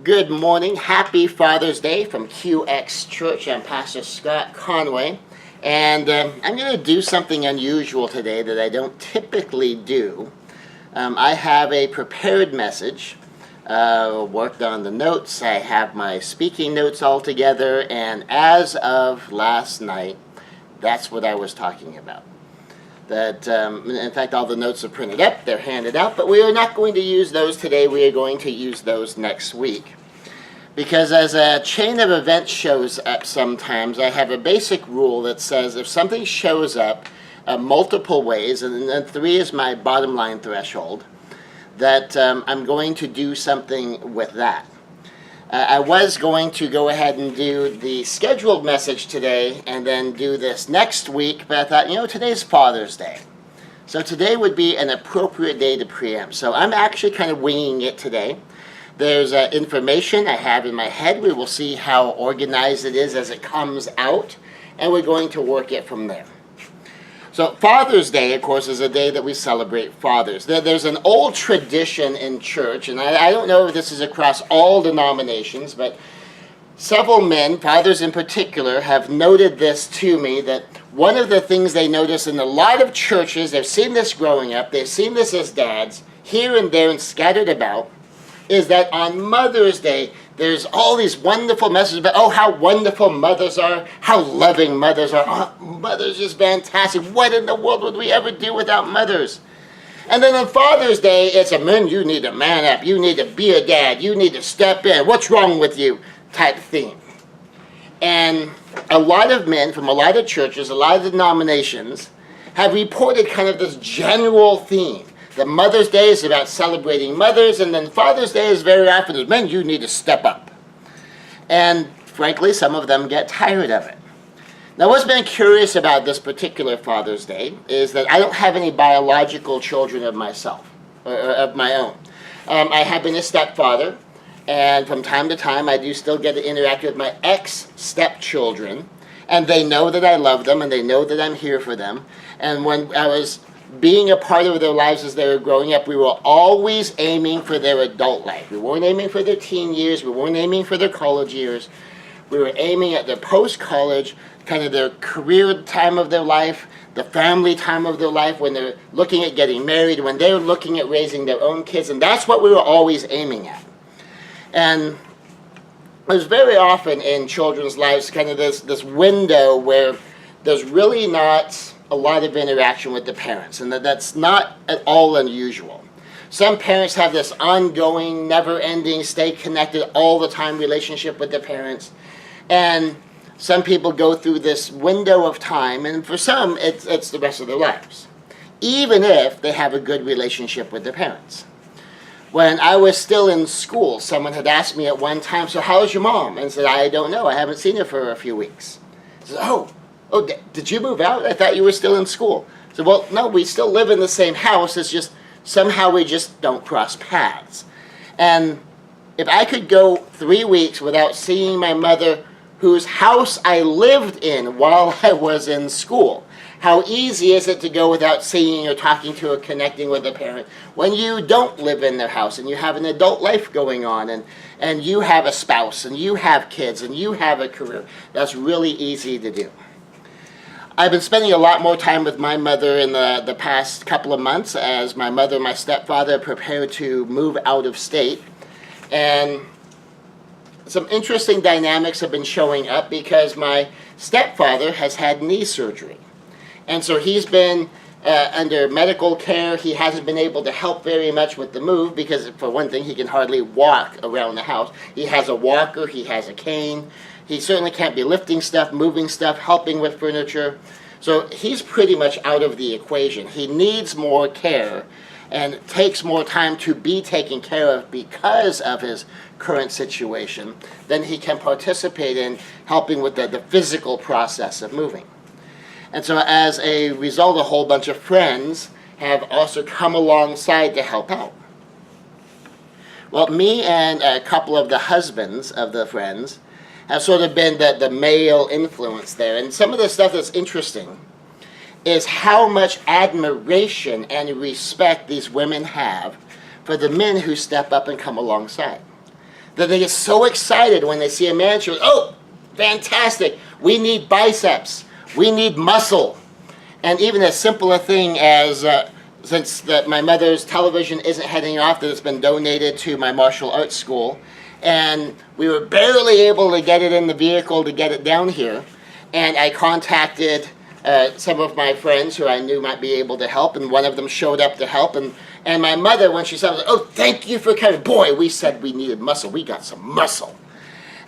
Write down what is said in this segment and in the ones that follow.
Good morning. Happy Father's Day from QX Church. I'm Pastor Scott Conway. And I'm going to do something unusual today that I don't typically do. I have a prepared message, worked on the notes. I have my speaking notes all together. And as of last night, that's what I was talking about. That, in fact, all the notes are printed up, they're handed out, but we are not going to use those today. We are going to use those next week. Because as a chain of events shows up sometimes, I have a basic rule that says if something shows up multiple ways, and then 3 is my bottom line threshold, that I'm going to do something with that. I was going to go ahead and do the scheduled message today and then do this next week, but I thought, today's Father's Day. So today would be an appropriate day to preempt. So I'm actually kind of winging it today. There's information I have in my head. We will see how organized it is as it comes out, and we're going to work it from there. So Father's Day, of course, is a day that we celebrate fathers. There's an old tradition in church, and I don't know if this is across all denominations, but several men, fathers in particular, have noted this to me, that one of the things they notice in a lot of churches, they've seen this growing up, they've seen this as dads, here and there and scattered about, is that on Mother's Day, there's all these wonderful messages about, how wonderful mothers are, how loving mothers are. Oh, mothers is fantastic. What in the world would we ever do without mothers? And then on Father's Day, it's men, you need to man up. You need to be a dad. You need to step in. What's wrong with you? Type theme. And a lot of men from a lot of churches, a lot of denominations, have reported kind of this general theme. The Mother's Day is about celebrating mothers, and then Father's Day is very often, men, you need to step up. And frankly, some of them get tired of it. Now, what's been curious about this particular Father's Day is that I don't have any biological children of myself, or of my own. I have been a stepfather, and from time to time, I do still get to interact with my ex-stepchildren, and they know that I love them, and they know that I'm here for them. And when I was being a part of their lives as they were growing up, we were always aiming for their adult life. We weren't aiming for their teen years. We weren't aiming for their college years. We were aiming at their post-college, kind of their career time of their life, the family time of their life, when they're looking at getting married, when they're looking at raising their own kids, and that's what we were always aiming at. And there's very often in children's lives kind of this window where there's really not a lot of interaction with the parents, and that's not at all unusual. Some parents have this ongoing, never-ending, stay connected all the time relationship with the parents, and some people go through this window of time, and for some, it's the rest of their lives, even if they have a good relationship with their parents. When I was still in school, someone had asked me at one time, so how's your mom? And I said, I don't know, I haven't seen her for a few weeks. I said, oh, did you move out? I thought you were still in school. So, well, no, we still live in the same house. It's just somehow we just don't cross paths. And if I could go 3 weeks without seeing my mother, whose house I lived in while I was in school, how easy is it to go without seeing or talking to or connecting with a parent when you don't live in their house and you have an adult life going on and you have a spouse and you have kids and you have a career? That's really easy to do. I've been spending a lot more time with my mother in the past couple of months as my mother and my stepfather prepare to move out of state. And some interesting dynamics have been showing up because my stepfather has had knee surgery. And so he's been under medical care. He hasn't been able to help very much with the move because, for one thing, he can hardly walk around the house. He has a walker, he has a cane. He certainly can't be lifting stuff, moving stuff, helping with furniture. So he's pretty much out of the equation. He needs more care and it takes more time to be taken care of because of his current situation than he can participate in helping with the physical process of moving. And so as a result, a whole bunch of friends have also come alongside to help out. Well, me and a couple of the husbands of the friends have sort of been the male influence there. And some of the stuff that's interesting is how much admiration and respect these women have for the men who step up and come alongside. that they get so excited when they see a man show, oh, fantastic, we need biceps, we need muscle. And even as simple a thing as, since my mother's television isn't heading off, that it's been donated to my martial arts school, and we were barely able to get it in the vehicle to get it down here, and I contacted some of my friends who I knew might be able to help, and one of them showed up to help, and my mother, when she saw it, was like, oh, thank you for coming. Boy, we said we needed muscle. We got some muscle.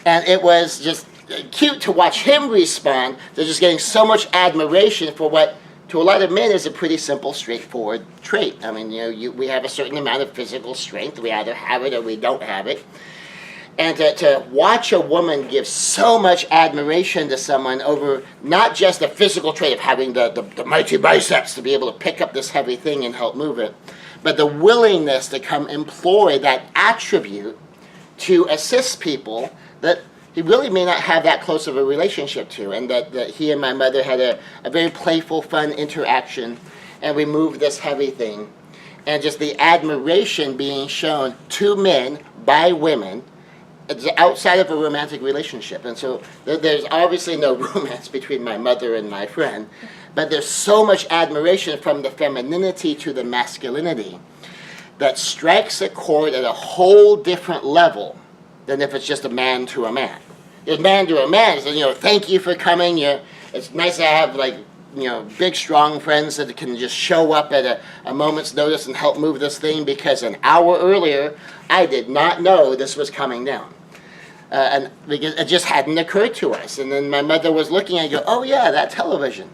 And it was just cute to watch him respond to just getting so much admiration for what, to a lot of men, is a pretty simple, straightforward trait. I mean, we have a certain amount of physical strength. We either have it or we don't have it. And to watch a woman give so much admiration to someone over not just the physical trait of having the mighty biceps to be able to pick up this heavy thing and help move it, but the willingness to come employ that attribute to assist people that he really may not have that close of a relationship to, and that he and my mother had a very playful, fun interaction, and we moved this heavy thing. And just the admiration being shown to men by women outside of a romantic relationship. And so there's obviously no romance between my mother and my friend, but there's so much admiration from the femininity to the masculinity that strikes a chord at a whole different level than if it's just a man to a man. If man to a man, so, thank you for coming. It's nice to have big strong friends that can just show up at a moment's notice and help move this thing, because an hour earlier I did not know this was coming down. And because it just hadn't occurred to us. And then my mother was looking and go, oh yeah, that television.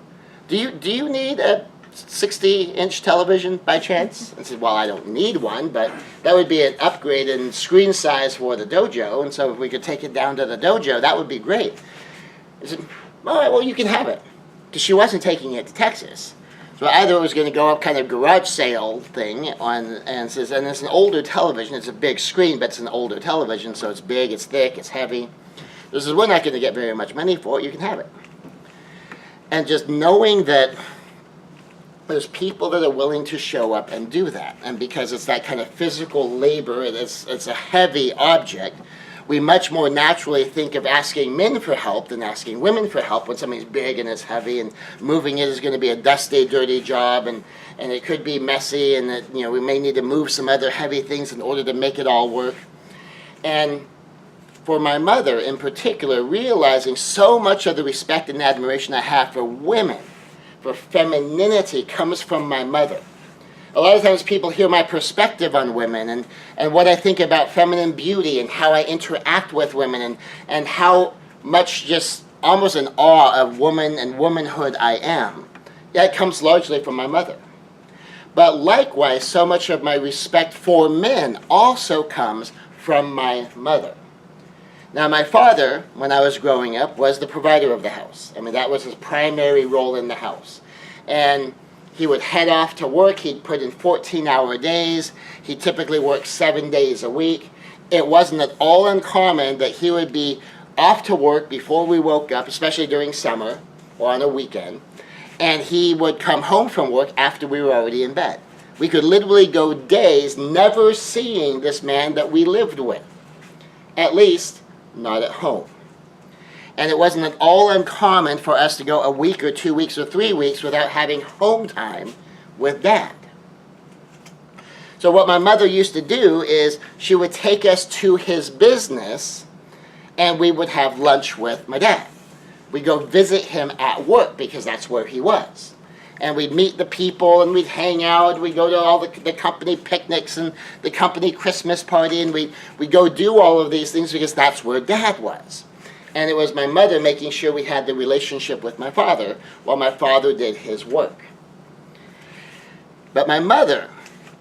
Do you need a 60-inch television by chance? And I said, well, I don't need one, but that would be an upgrade in screen size for the dojo, and so if we could take it down to the dojo, that would be great. I said, all right, well, you can have it. Because she wasn't taking it to Texas. So either it was going to go up kind of garage sale thing and says, and it's an older television, it's a big screen, but it's an older television, so it's big, it's thick, it's heavy. This is, we're not going to get very much money for it, you can have it. And just knowing that there's people that are willing to show up and do that, and because it's that kind of physical labor, it's a heavy object, we much more naturally think of asking men for help than asking women for help when something's big and it's heavy, and moving it is going to be a dusty, dirty job, and it could be messy, and that, we may need to move some other heavy things in order to make it all work. And for my mother in particular, realizing so much of the respect and admiration I have for women, for femininity, comes from my mother. A lot of times people hear my perspective on women and what I think about feminine beauty and how I interact with women and how much just almost in awe of woman and womanhood I am. That comes largely from my mother. But likewise, so much of my respect for men also comes from my mother. Now, my father, when I was growing up, was the provider of the house. I mean, that was his primary role in the house. And he would head off to work. He'd put in 14-hour days. He typically worked 7 days a week. It wasn't at all uncommon that he would be off to work before we woke up, especially during summer or on a weekend, and he would come home from work after we were already in bed. We could literally go days never seeing this man that we lived with, at least not at home. And it wasn't at all uncommon for us to go a week or 2 weeks or 3 weeks without having home time with Dad. So what my mother used to do is she would take us to his business and we would have lunch with my dad. We'd go visit him at work because that's where he was. And we'd meet the people and we'd hang out. We'd go to all the company picnics and the company Christmas party, and we'd go do all of these things because that's where Dad was. And it was my mother making sure we had the relationship with my father while my father did his work. But my mother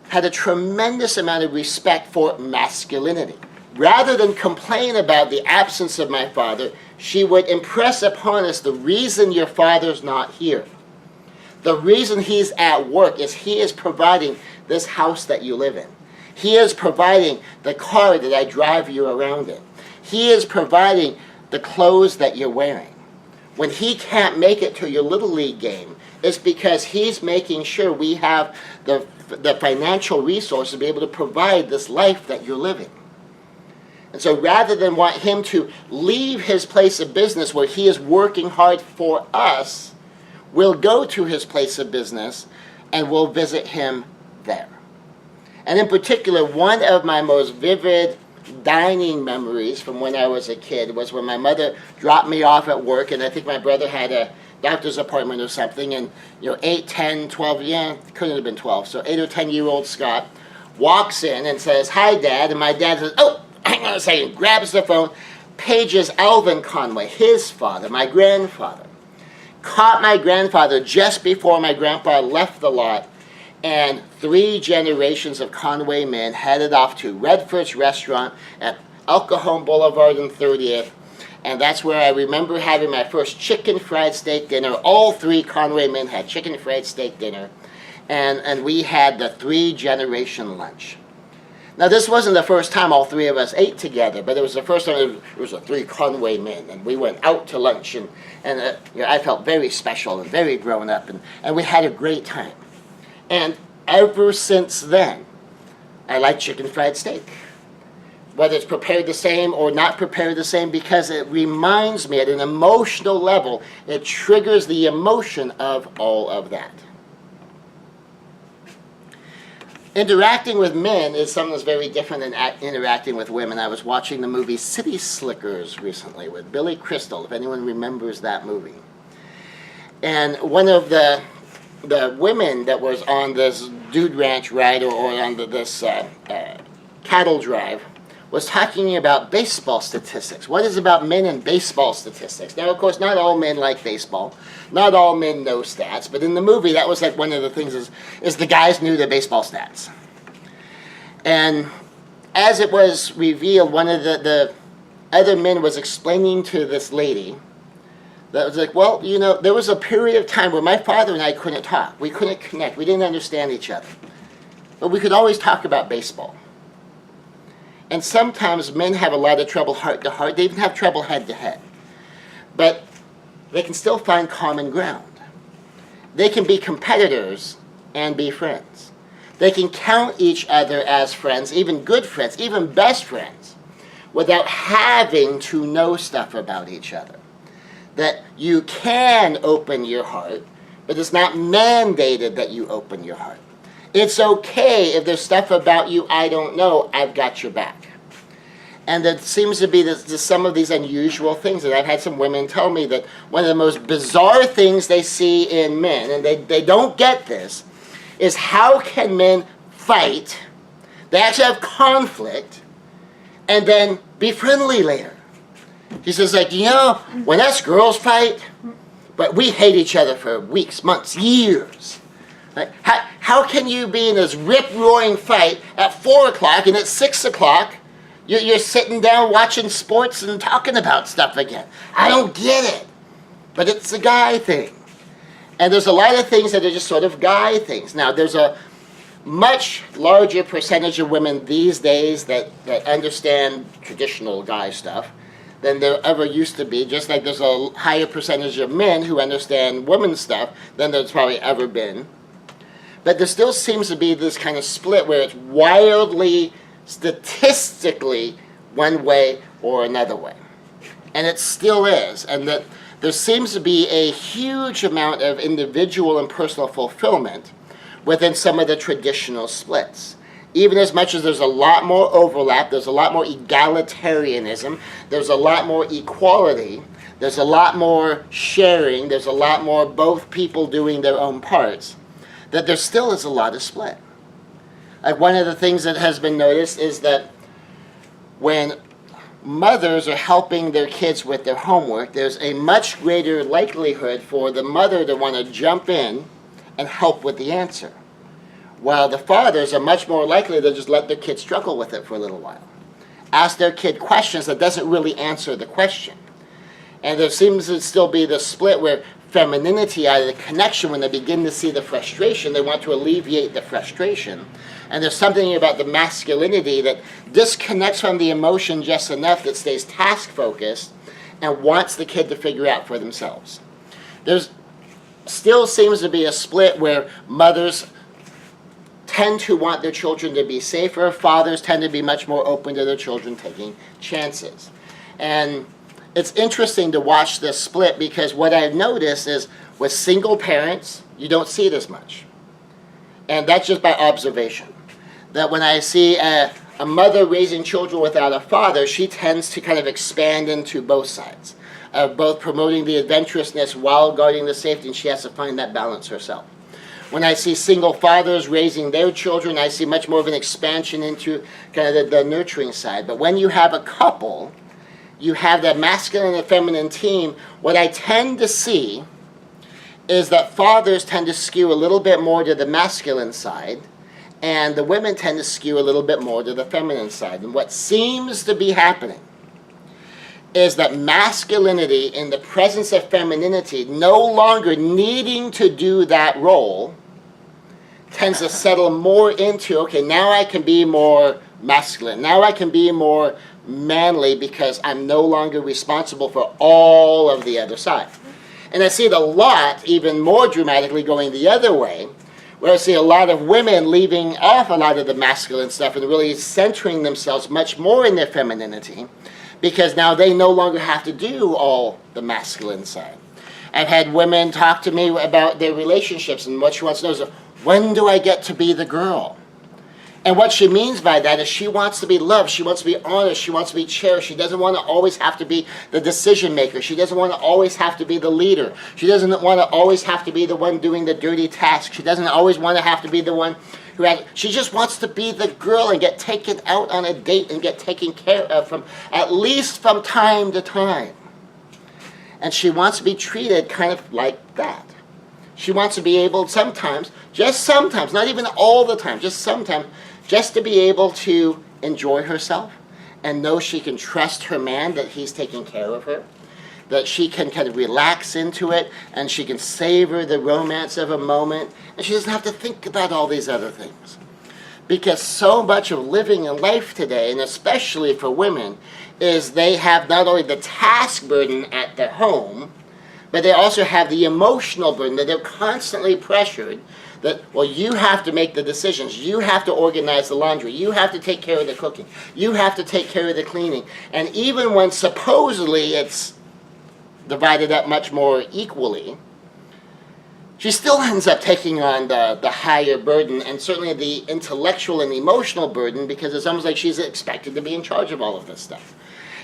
had a tremendous amount of respect for masculinity. Rather than complain about the absence of my father, she would impress upon us the reason your father's not here. The reason he's at work is he is providing this house that you live in. He is providing the car that I drive you around in. He is providing the clothes that you're wearing. When he can't make it to your Little League game, it's because he's making sure we have the financial resources to be able to provide this life that you're living. And so rather than want him to leave his place of business where he is working hard for us, we'll go to his place of business and we'll visit him there. And in particular, one of my most vivid dining memories from when I was a kid was when my mother dropped me off at work, and I think my brother had a doctor's appointment or something, and 8, 10, 12, couldn't have been 12, so 8 or 10-year-old Scott walks in and says, "Hi, Dad," and my dad says, "Oh, hang on a second," grabs the phone, pages Alvin Conway, his father, my grandfather. Caught my grandfather just before my grandpa left the lot, and 3 generations of Conway men headed off to Redford's restaurant at El Cajon Boulevard and 30th, and that's where I remember having my first chicken fried steak dinner. All 3 Conway men had chicken fried steak dinner, and we had the 3-generation lunch. Now, this wasn't the first time all 3 of us ate together, but it was the first time it was the 3 Conway men, and we went out to lunch, and I felt very special and very grown up, and we had a great time. And ever since then, I like chicken fried steak, whether it's prepared the same or not prepared the same, because it reminds me at an emotional level, it triggers the emotion of all of that. Interacting with men is something that's very different than interacting with women. I was watching the movie City Slickers recently with Billy Crystal, if anyone remembers that movie. And one of the women that was on this dude ranch ride or on this cattle drive was talking about baseball statistics. What is about men and baseball statistics? Now, of course, not all men like baseball. Not all men know stats. But in the movie, that was like one of the things is the guys knew the baseball stats. And as it was revealed, one of the other men was explaining to this lady that was like, well, there was a period of time where my father and I couldn't talk. We couldn't connect. We didn't understand each other. But we could always talk about baseball. And sometimes men have a lot of trouble heart to heart. They even have trouble head to head. But they can still find common ground. They can be competitors and be friends. They can count each other as friends, even good friends, even best friends, without having to know stuff about each other. That you can open your heart, but it's not mandated that you open your heart. It's okay if there's stuff about you I don't know, I've got your back. And there seems to be some of these unusual things, and I've had some women tell me that one of the most bizarre things they see in men, and they don't get this, is how can men fight, they actually have conflict, and then be friendly later. He says, when us girls fight, but we hate each other for weeks, months, years. Like, how can you be in this rip-roaring fight at 4 o'clock and at 6 o'clock you're sitting down watching sports and talking about stuff again? I don't get it. But it's a guy thing. And there's a lot of things that are just sort of guy things. Now, there's a much larger percentage of women these days that understand traditional guy stuff than there ever used to be, just like there's a higher percentage of men who understand women's stuff than there's probably ever been. But there still seems to be this kind of split where it's wildly, statistically, one way or another way. And it still is. And that there seems to be a huge amount of individual and personal fulfillment within some of the traditional splits. Even as much as there's a lot more overlap, there's a lot more egalitarianism, there's a lot more equality, there's a lot more sharing, there's a lot more both people doing their own parts, that there still is a lot of split. Like one of the things that has been noticed is that when mothers are helping their kids with their homework, there's a much greater likelihood for the mother to want to jump in and help with the answer, while the fathers are much more likely to just let their kids struggle with it for a little while. Ask their kid questions that doesn't really answer the question. And there seems to still be this split where femininity, out of the connection, when they begin to see the frustration, they want to alleviate the frustration. And there's something about the masculinity that disconnects from the emotion just enough that stays task-focused and wants the kid to figure out for themselves. There's still seems to be a split where mothers tend to want their children to be safer. Fathers tend to be much more open to their children taking chances. And it's interesting to watch this split, because what I've noticed is with single parents, you don't see it as much. And that's just by observation. That when I see a mother raising children without a father, she tends to kind of expand into both sides, of both promoting the adventurousness while guarding the safety, and she has to find that balance herself. When I see single fathers raising their children, I see much more of an expansion into kind of the nurturing side. But when you have a couple, you have that masculine and feminine team. What I tend to see is that fathers tend to skew a little bit more to the masculine side, and the women tend to skew a little bit more to the feminine side. And what seems to be happening is that masculinity in the presence of femininity, no longer needing to do that role, tends to settle more into, okay, now I can be more masculine. Now I can be more manly because I'm no longer responsible for all of the other side. And I see it a lot, even more dramatically, going the other way, where I see a lot of women leaving off a lot of the masculine stuff and really centering themselves much more in their femininity, because now they no longer have to do all the masculine side. I've had women talk to me about their relationships, and what she wants to know is, when do I get to be the girl? And what she means by that is she wants to be loved, she wants to be honest, she wants to be cherished. She doesn't want to always have to be the decision maker. She doesn't want to always have to be the leader. She doesn't want to always have to be the one doing the dirty task. She doesn't always want to have to be the one who has, she just wants to be the girl and get taken out on a date and get taken care of from, at least from time to time. And she wants to be treated kind of like that. She wants to be able sometimes, just sometimes, not even all the time, just sometimes, just to be able to enjoy herself and know she can trust her man, that he's taking care of her, that she can kind of relax into it, and she can savor the romance of a moment, and she doesn't have to think about all these other things. Because so much of living in life today, and especially for women, is they have not only the task burden at their home, but they also have the emotional burden, that they're constantly pressured that, well, you have to make the decisions, you have to organize the laundry, you have to take care of the cooking, you have to take care of the cleaning. And even when supposedly it's divided up much more equally, she still ends up taking on the higher burden, and certainly the intellectual and emotional burden, because it's almost like she's expected to be in charge of all of this stuff.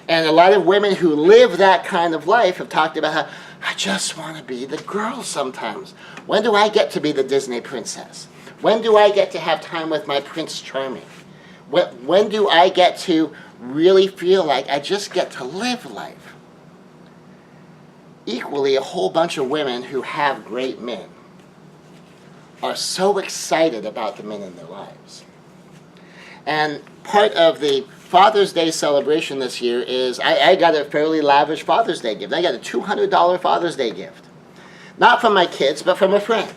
And a lot of women who live that kind of life have talked about how, I just want to be the girl sometimes. When do I get to be the Disney princess? When do I get to have time with my Prince Charming? When do I get to really feel like I just get to live life? Equally, a whole bunch of women who have great men are so excited about the men in their lives. And part of the Father's Day celebration this year is I got a fairly lavish Father's Day gift. I got a $200 Father's Day gift. Not from my kids, but from a friend.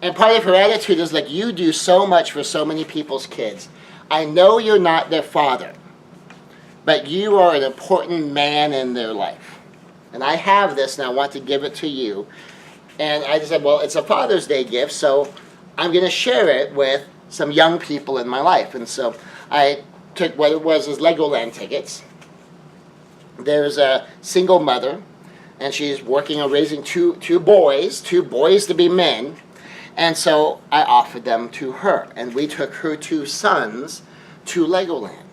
And part of her attitude is like, you do so much for so many people's kids. I know you're not their father, but you are an important man in their life. And I have this and I want to give it to you. And I just said, well, it's a Father's Day gift, so I'm going to share it with some young people in my life. And so I took what it was as Legoland tickets. There's a single mother, and she's working on raising two boys to be men. And so I offered them to her, and we took her two sons to Legoland.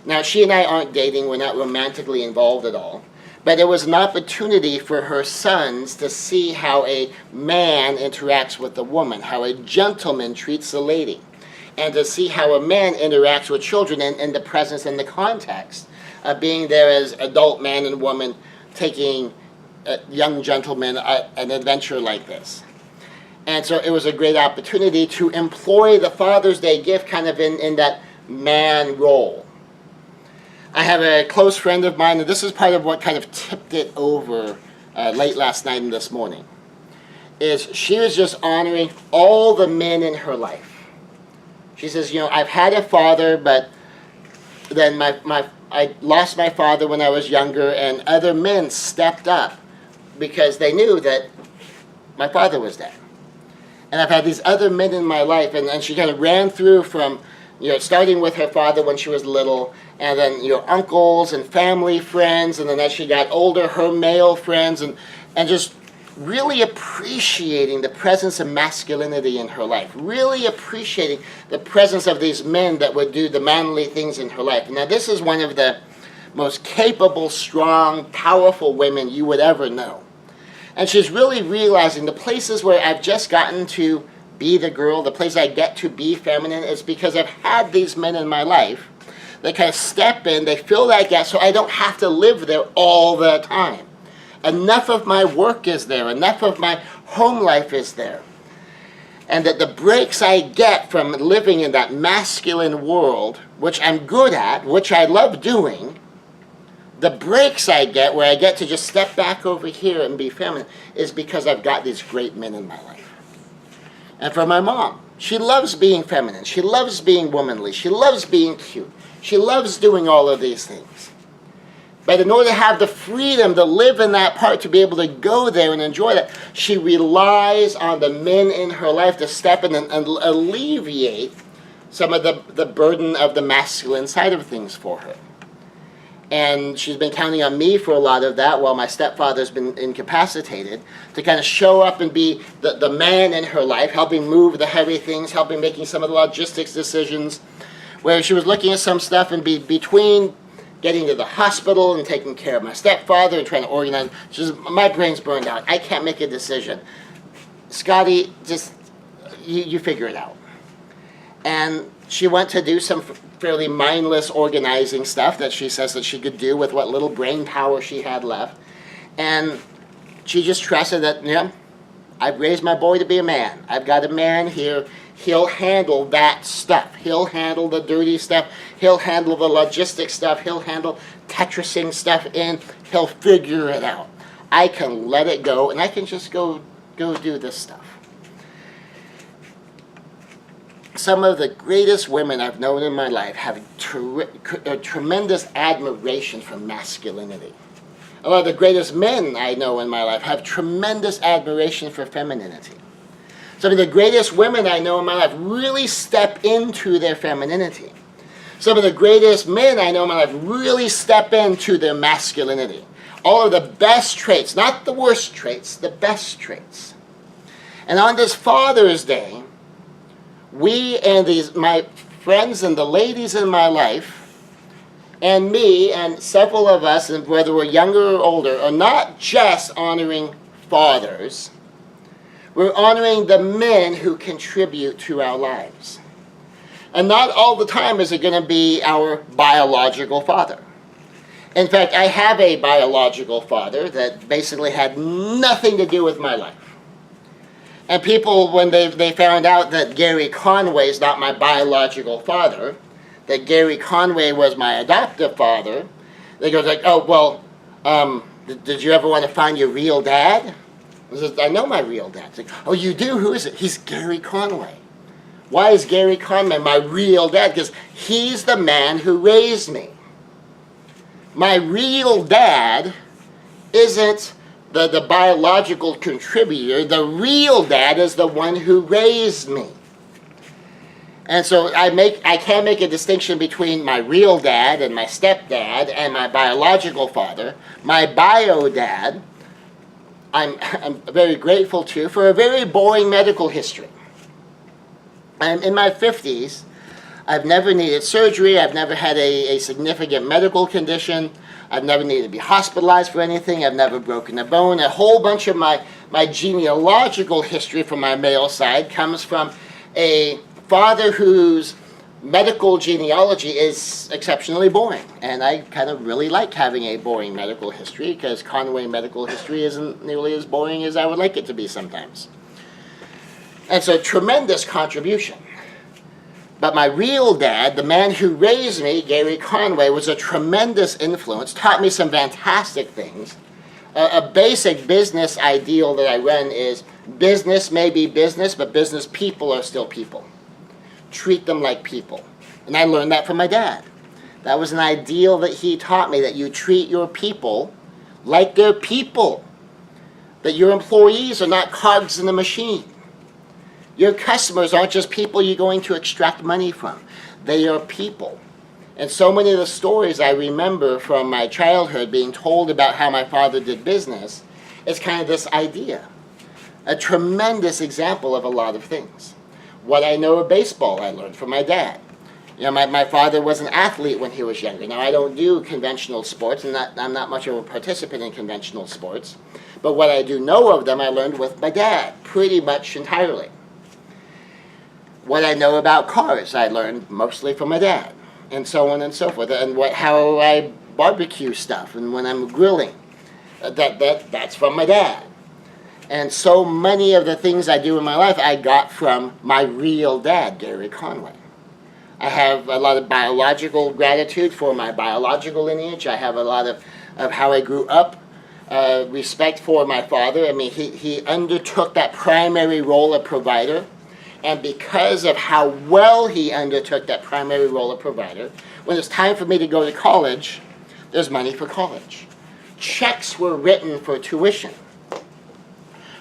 Now, she and I aren't dating, we're not romantically involved at all, but it was an opportunity for her sons to see how a man interacts with a woman, how a gentleman treats a lady, and to see how a man interacts with children in the presence and the context of being there as adult man and woman taking a young gentleman an adventure like this. And so it was a great opportunity to employ the Father's Day gift kind of in that man role. I have a close friend of mine, and this is part of what kind of tipped it over late last night and this morning, is she was just honoring all the men in her life. She says, you know, I've had a father, but then I lost my father when I was younger, and other men stepped up because they knew that my father was dead. And I've had these other men in my life, and she kind of ran through from, starting with her father when she was little, and then, uncles and family friends, and then as she got older, her male friends, and just really appreciating the presence of masculinity in her life, really appreciating the presence of these men that would do the manly things in her life. Now, this is one of the most capable, strong, powerful women you would ever know. And she's really realizing the places where I've just gotten to be the girl, the place I get to be feminine, is because I've had these men in my life that kind of step in, they fill that gap so I don't have to live there all the time. Enough of my work is there, enough of my home life is there. And that the breaks I get from living in that masculine world, which I'm good at, which I love doing, the breaks I get where I get to just step back over here and be feminine is because I've got these great men in my life. And for my mom, she loves being feminine. She loves being womanly. She loves being cute. She loves doing all of these things. But in order to have the freedom to live in that part, to be able to go there and enjoy that, she relies on the men in her life to step in and alleviate some of the burden of the masculine side of things for her. And she's been counting on me for a lot of that while my stepfather's been incapacitated, to kind of show up and be the man in her life, helping move the heavy things, helping making some of the logistics decisions, where she was looking at some stuff and between getting to the hospital and taking care of my stepfather and trying to organize. She says, my brain's burned out. I can't make a decision. Scotty, just, you figure it out. And she went to do some fairly mindless organizing stuff that she says that she could do with what little brain power she had left. And she just trusted that, I've raised my boy to be a man. I've got a man here. He'll handle that stuff. He'll handle the dirty stuff. He'll handle the logistic stuff. He'll handle Tetrising stuff in. He'll figure it out. I can let it go, and I can just go do this stuff. Some of the greatest women I've known in my life have tremendous admiration for masculinity. A lot of the greatest men I know in my life have tremendous admiration for femininity. Some of the greatest women I know in my life really step into their femininity. Some of the greatest men I know in my life really step into their masculinity. All of the best traits, not the worst traits, the best traits. And on this Father's Day, we and my friends and the ladies in my life, and me and several of us, and whether we're younger or older, are not just honoring fathers. We're honoring the men who contribute to our lives. And not all the time is it going to be our biological father. In fact, I have a biological father that basically had nothing to do with my life. And people, when they found out that Gary Conway is not my biological father, that Gary Conway was my adoptive father, they go like, oh, well, did you ever want to find your real dad? I said, I know my real dad. It's like, oh, you do? Who is it? He's Gary Conway. Why is Gary Conway my real dad? Because he's the man who raised me. My real dad isn't the biological contributor. The real dad is the one who raised me. And so I can't make a distinction between my real dad and my stepdad and my biological father. My bio dad, I'm very grateful to, for a very boring medical history. I'm in my 50s. I've never needed surgery. I've never had a significant medical condition. I've never needed to be hospitalized for anything. I've never broken a bone. A whole bunch of my genealogical history from my male side comes from a father whose medical genealogy is exceptionally boring. And I kind of really like having a boring medical history, because Conway medical history isn't nearly as boring as I would like it to be sometimes. And so, tremendous contribution. But my real dad, the man who raised me, Gary Conway, was a tremendous influence, taught me some fantastic things. A basic business ideal that I run is business may be business, but business people are still people. Treat them like people. And I learned that from my dad. That was an ideal that he taught me, that you treat your people like they're people. That your employees are not cogs in the machine. Your customers aren't just people you're going to extract money from. They are people. And so many of the stories I remember from my childhood being told about how my father did business is kind of this idea. A tremendous example of a lot of things. What I know of baseball, I learned from my dad. You know, my father was an athlete when he was younger. Now, I don't do conventional sports, and I'm not much of a participant in conventional sports. But what I do know of them, I learned with my dad, pretty much entirely. What I know about cars, I learned mostly from my dad, and so on and so forth. And how I barbecue stuff, and when I'm grilling, that's from my dad. And so many of the things I do in my life, I got from my real dad, Gary Conway. I have a lot of biological gratitude for my biological lineage. I have a lot of how I grew up, respect for my father. I mean, he undertook that primary role of provider. And because of how well he undertook that primary role of provider, when it's time for me to go to college, there's money for college. Checks were written for tuition.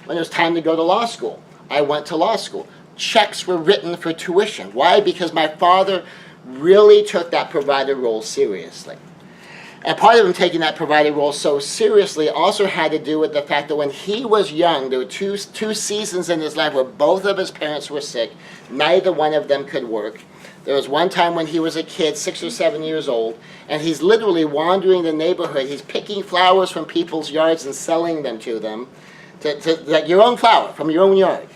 When it was time to go to law school, I went to law school. Checks were written for tuition. Why? Because my father really took that provider role seriously. And part of him taking that provider role so seriously also had to do with the fact that when he was young, there were two seasons in his life where both of his parents were sick. Neither one of them could work. There was one time when he was a kid, 6 or 7 years old, and he's literally wandering the neighborhood. He's picking flowers from people's yards and selling them to them, like your own flower from your own yard,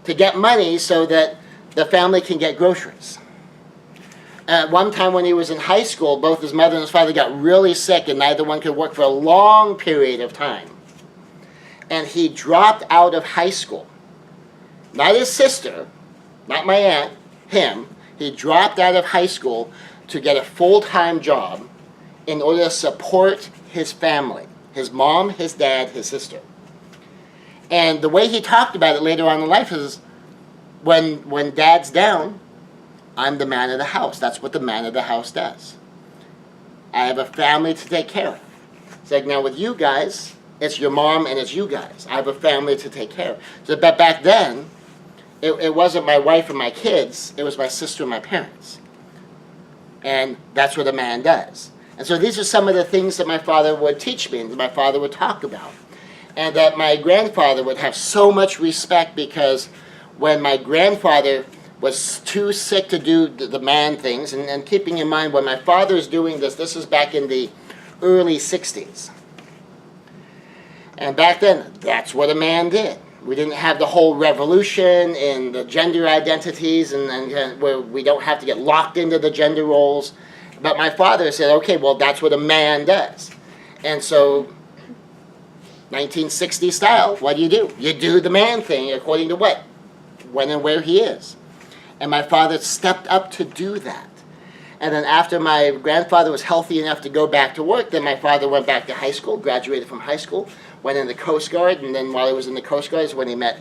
to get money so that the family can get groceries. One time when he was in high school, both his mother and his father got really sick, and neither one could work for a long period of time. And he dropped out of high school. Not his sister, not my aunt, him. He dropped out of high school to get a full-time job in order to support his family, his mom, his dad, his sister. And the way he talked about it later on in life is, when dad's down, I'm the man of the house. That's what the man of the house does. I have a family to take care of. It's like, now with you guys, it's your mom and it's you guys. I have a family to take care of. So back then, it wasn't my wife and my kids. It was my sister and my parents. And that's what a man does. And so these are some of the things that my father would teach me and that my father would talk about. And that my grandfather would have so much respect, because when my grandfather was too sick to do the man things, and keeping in mind when my father's doing this is back in the early 60s. And back then, that's what a man did. We didn't have the whole revolution in the gender identities and where we don't have to get locked into the gender roles. But my father said, okay, well, that's what a man does. And so 1960 style, what do? You do the man thing according to what? When and where he is. And my father stepped up to do that. And then after my grandfather was healthy enough to go back to work, then my father went back to high school, graduated from high school, went in the Coast Guard, and then while he was in the Coast Guard is when he met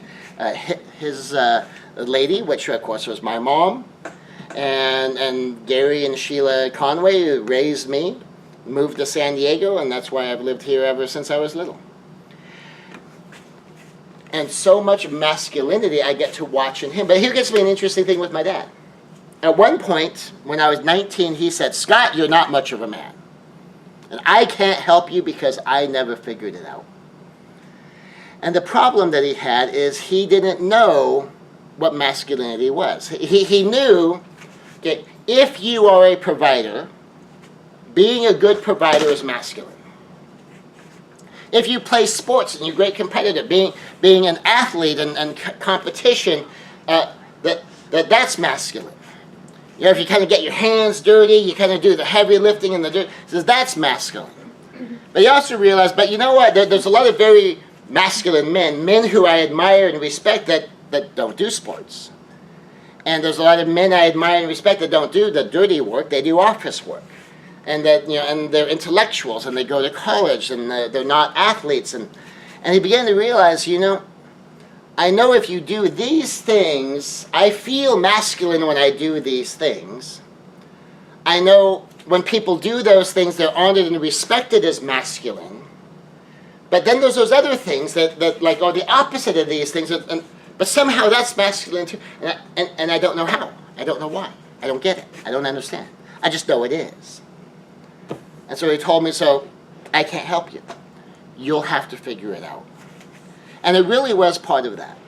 his lady, which of course was my mom. And Gary and Sheila Conway, who raised me, moved to San Diego, and that's why I've lived here ever since I was little. And so much masculinity I get to watch in him. But here gets me an interesting thing with my dad. At one point, when I was 19, he said, "Scott, you're not much of a man. And I can't help you because I never figured it out." And the problem that he had is he didn't know what masculinity was. He knew that if you are a provider, being a good provider is masculine. If you play sports and you're a great competitor, being an athlete and competition, that's masculine. You know, if you kind of get your hands dirty, you kind of do the heavy lifting and the dirt, says that's masculine. But you also realize, but you know what, there's a lot of very masculine men who I admire and respect that don't do sports. And there's a lot of men I admire and respect that don't do the dirty work, they do office work. And that, you know, and they're intellectuals and they go to college and they're not athletes. And he began to realize, you know, I know if you do these things, I feel masculine when I do these things. I know when people do those things, they're honored and respected as masculine. But then there's those other things that like are the opposite of these things, and But somehow that's masculine too. And I don't know how. I don't know why. I don't get it. I don't understand. I just know it is. And so he told me, so I can't help you. You'll have to figure it out. And it really was part of that.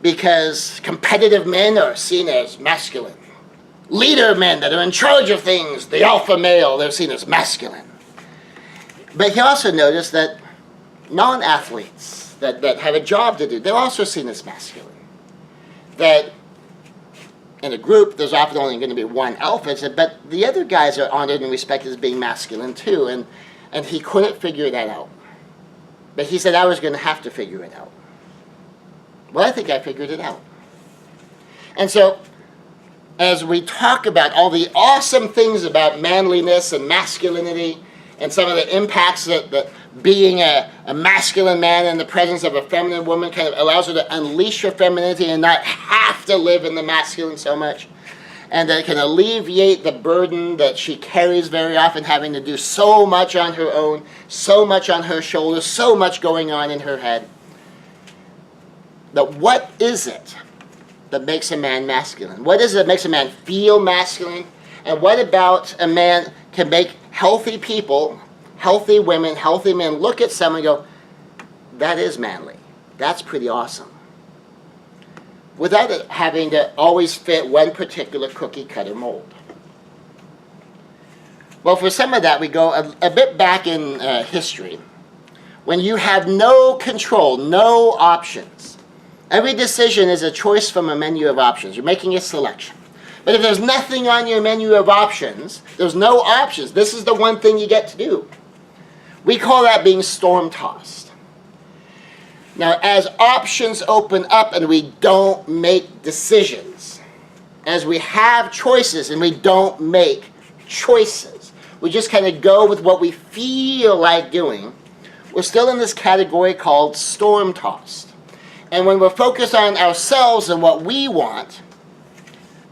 Because competitive men are seen as masculine. Leader men that are in charge of things, the alpha male, they're seen as masculine. But he also noticed that non-athletes that have a job to do, they're also seen as masculine. That in a group, there's often only going to be one alpha, but the other guys are honored and respected as being masculine too, and he couldn't figure that out. But he said I was going to have to figure it out. Well, I think I figured it out. And so, as we talk about all the awesome things about manliness and masculinity, and some of the impacts that being a masculine man in the presence of a feminine woman kind of allows her to unleash her femininity and not have to live in the masculine so much. And that it can alleviate the burden that she carries very often, having to do so much on her own, so much on her shoulders, so much going on in her head. But what is it that makes a man masculine? What is it that makes a man feel masculine? And what about a man can make healthy people, healthy women, healthy men look at someone and go, that is manly. That's pretty awesome. Without it having to always fit one particular cookie cutter mold. Well, for some of that, we go a bit back in history. When you have no control, no options. Every decision is a choice from a menu of options. You're making a selection. But if there's nothing on your menu of options, there's no options. This is the one thing you get to do. We call that being storm-tossed. Now, as options open up and we don't make decisions, as we have choices and we don't make choices, we just kind of go with what we feel like doing, we're still in this category called storm-tossed. And when we're focused on ourselves and what we want,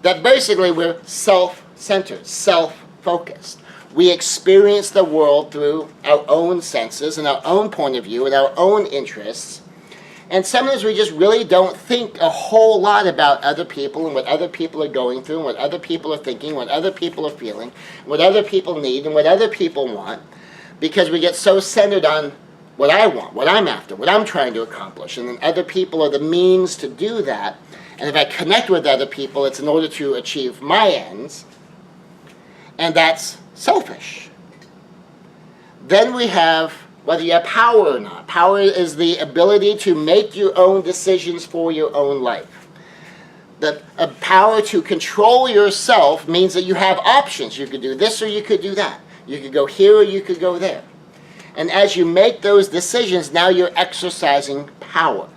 that basically we're self-centered, self-focused. We experience the world through our own senses and our own point of view and our own interests. And sometimes we just really don't think a whole lot about other people and what other people are going through and what other people are thinking, what other people are feeling, what other people need and what other people want, because we get so centered on what I want, what I'm after, what I'm trying to accomplish. And then other people are the means to do that. And if I connect with other people, it's in order to achieve my ends. And that's selfish. Then we have whether you have power or not. Power is the ability to make your own decisions for your own life. The power to control yourself means that you have options. You could do this or you could do that. You could go here or you could go there. And as you make those decisions, now you're exercising power.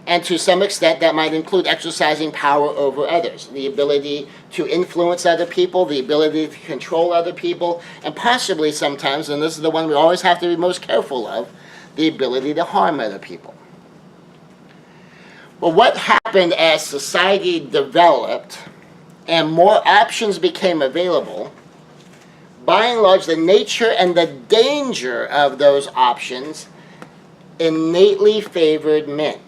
And to some extent, that might include exercising power over others. The ability to influence other people, the ability to control other people, and possibly sometimes, and this is the one we always have to be most careful of, the ability to harm other people. Well, what happened as society developed and more options became available, by and large, the nature and the danger of those options innately favored men.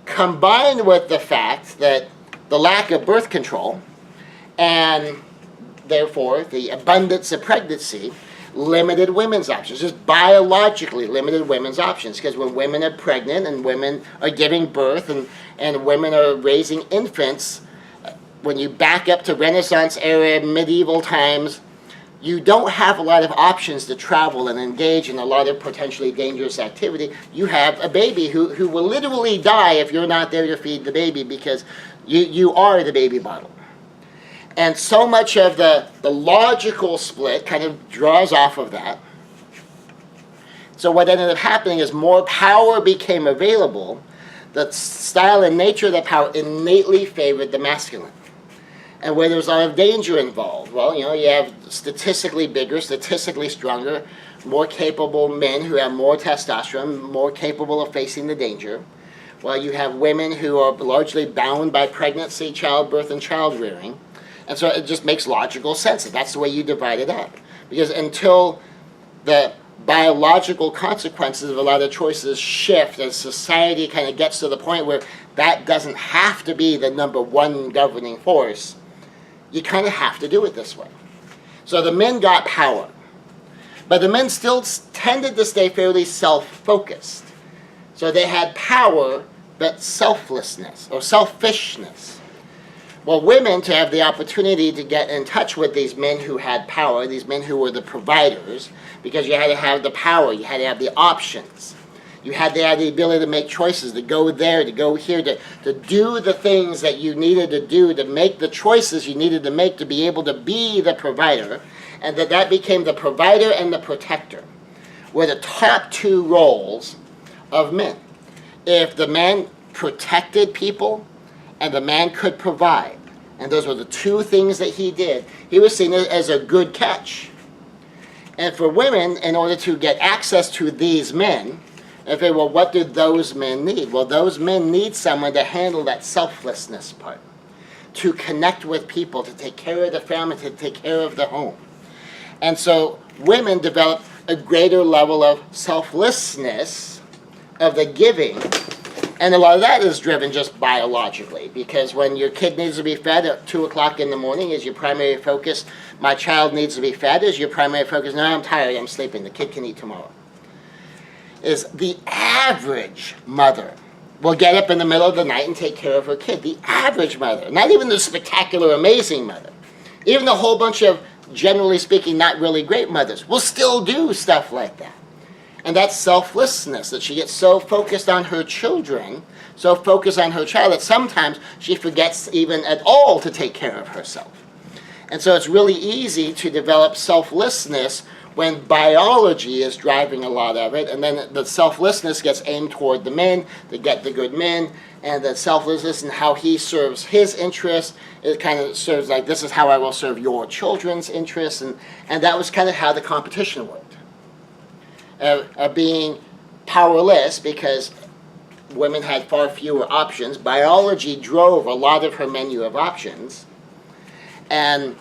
Combined with the fact that the lack of birth control and therefore the abundance of pregnancy limited women's options, just biologically limited women's options, because when women are pregnant and women are giving birth and women are raising infants, when you back up to Renaissance era, medieval times, you don't have a lot of options to travel and engage in a lot of potentially dangerous activity. You have a baby who will literally die if you're not there to feed the baby, because you are the baby bottle. And so much of the logical split kind of draws off of that. So what ended up happening is more power became available. The style and nature of the power innately favored the masculine. And where there's a lot of danger involved, well, you have statistically bigger, statistically stronger, more capable men who have more testosterone, more capable of facing the danger, while you have women who are largely bound by pregnancy, childbirth, and child rearing. And so it just makes logical sense that that's the way you divide it up. Because until the biological consequences of a lot of choices shift as society kind of gets to the point where that doesn't have to be the number one governing force. You kind of have to do it this way. So the men got power, but the men still tended to stay fairly self-focused. So they had power, but selflessness or selfishness. Well, women, to have the opportunity to get in touch with these men who had power, these men who were the providers, because you had to have the power, you had to have the options. You had to have the ability to make choices, to go there, to go here, to do the things that you needed to do, to make the choices you needed to make to be able to be the provider, and that became the provider and the protector, were the top two roles of men. If the man protected people and the man could provide, and those were the two things that he did, he was seen as a good catch. And for women, in order to get access to these men, if they, well, what do those men need? Well, those men need someone to handle that selflessness part, to connect with people, to take care of the family, to take care of the home. And so women develop a greater level of selflessness, of the giving. And a lot of that is driven just biologically, because when your kid needs to be fed at 2 o'clock in the morning is your primary focus. My child needs to be fed is your primary focus. No, I'm tired, I'm sleeping, the kid can eat tomorrow. Is the average mother will get up in the middle of the night and take care of her kid. The average mother, not even the spectacular, amazing mother, even the whole bunch of, generally speaking, not really great mothers, will still do stuff like that. And that's selflessness, that she gets so focused on her children, so focused on her child, that sometimes she forgets even at all to take care of herself. And so it's really easy to develop selflessness when biology is driving a lot of it, and then the selflessness gets aimed toward the men, to get the good men, and the selflessness and how he serves his interests, it kind of serves like, this is how I will serve your children's interests, and that was kind of how the competition worked. Being powerless because women had far fewer options. Biology drove a lot of her menu of options, and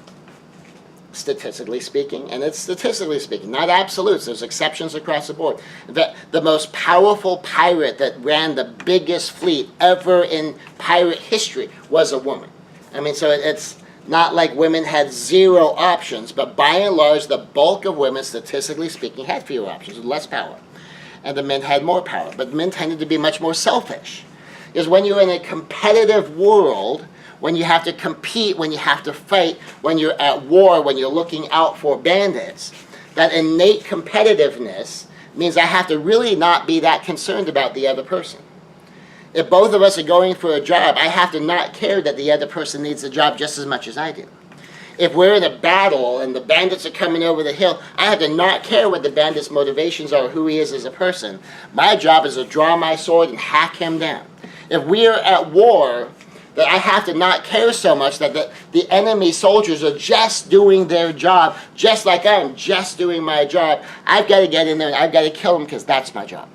statistically speaking, and it's statistically speaking, not absolutes, there's exceptions across the board. The most powerful pirate that ran the biggest fleet ever in pirate history was a woman. I mean, so it's not like women had zero options, but by and large, the bulk of women, statistically speaking, had fewer options, with less power. And the men had more power. But men tended to be much more selfish. Because when you're in a competitive world, when you have to compete, when you have to fight, when you're at war, when you're looking out for bandits, that innate competitiveness means I have to really not be that concerned about the other person. If both of us are going for a job, I have to not care that the other person needs the job just as much as I do. If we're in a battle and the bandits are coming over the hill, I have to not care what the bandit's motivations are or who he is as a person. My job is to draw my sword and hack him down. If we're at war, that I have to not care so much that the enemy soldiers are just doing their job, just like I'm just doing my job. I've got to get in there and I've got to kill them because that's my job.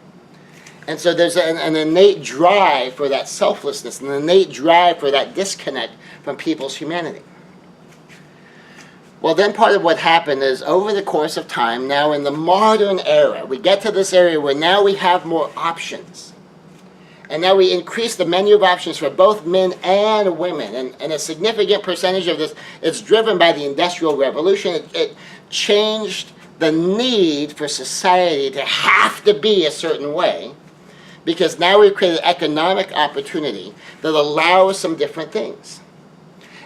And so there's an innate drive for that selflessness, an innate drive for that disconnect from people's humanity. Well, then part of what happened is over the course of time, now in the modern era, we get to this area where now we have more options. And now we increase the menu of options for both men and women. And a significant percentage of this is driven by the Industrial Revolution. It changed the need for society to have to be a certain way, because now we've created economic opportunity that allows some different things.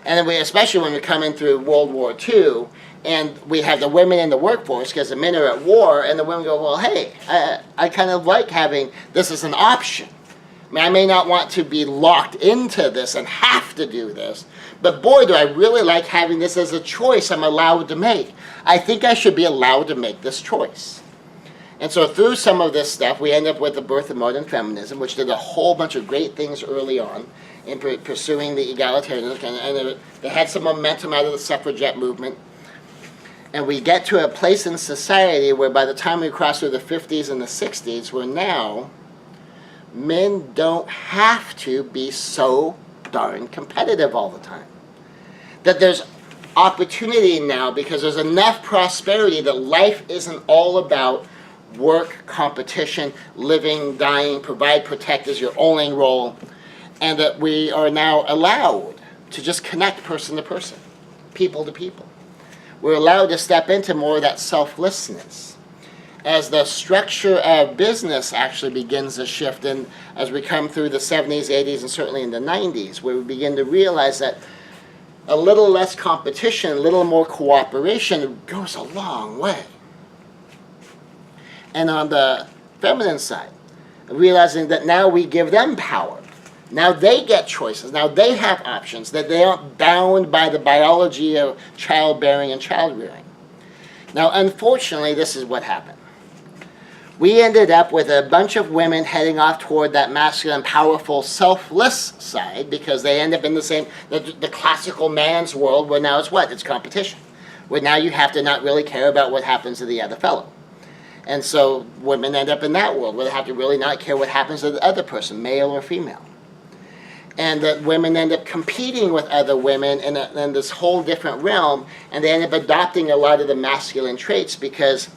And then we, especially when we come in through World War II, and we have the women in the workforce, because the men are at war, and the women go, well, hey, I kind of like having this as an option. I mean, I may not want to be locked into this and have to do this, but boy, do I really like having this as a choice I'm allowed to make. I think I should be allowed to make this choice. And so through some of this stuff, we end up with the birth of modern feminism, which did a whole bunch of great things early on in pursuing the egalitarianism, and they had some momentum out of the suffragette movement. And we get to a place in society where by the time we cross through the 50s and the 60s, where now men don't have to be so darn competitive all the time. That there's opportunity now because there's enough prosperity that life isn't all about work, competition, living, dying, provide, protect is your only role, and that we are now allowed to just connect person to person, people to people. We're allowed to step into more of that selflessness. As the structure of business actually begins to shift, and as we come through the 70s, 80s, and certainly in the 90s, where we begin to realize that a little less competition, a little more cooperation goes a long way. And on the feminine side, realizing that now we give them power. Now they get choices. Now they have options, that they aren't bound by the biology of childbearing and child-rearing. Now, unfortunately, this is what happened. We ended up with a bunch of women heading off toward that masculine, powerful, selfless side, because they end up in the classical man's world, where now it's what? It's competition. Where now you have to not really care about what happens to the other fellow. And so women end up in that world, where they have to really not care what happens to the other person, male or female. And that women end up competing with other women in this whole different realm, and they end up adopting a lot of the masculine traits, because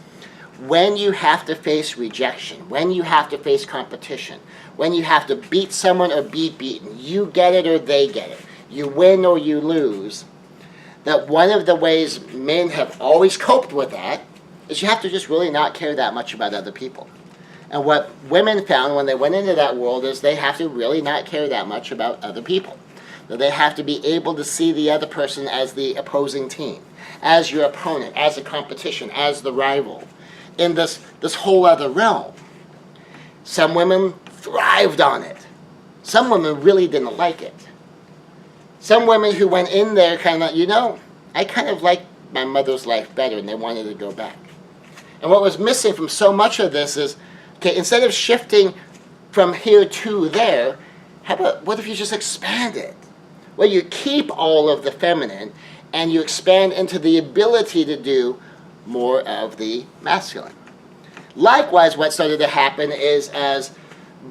when you have to face rejection, when you have to face competition, when you have to beat someone or be beaten, you get it or they get it, you win or you lose, that one of the ways men have always coped with that is you have to just really not care that much about other people. And what women found when they went into that world is they have to really not care that much about other people. That they have to be able to see the other person as the opposing team, as your opponent, as a competition, as the rival, in this whole other realm. Some women thrived on it. Some women really didn't like it. Some women who went in there kind of, I kind of like my mother's life better, and they wanted to go back. And what was missing from so much of this is, okay, instead of shifting from here to there, what if you just expand it? Well, you keep all of the feminine, and you expand into the ability to do more of the masculine. Likewise, what started to happen is, as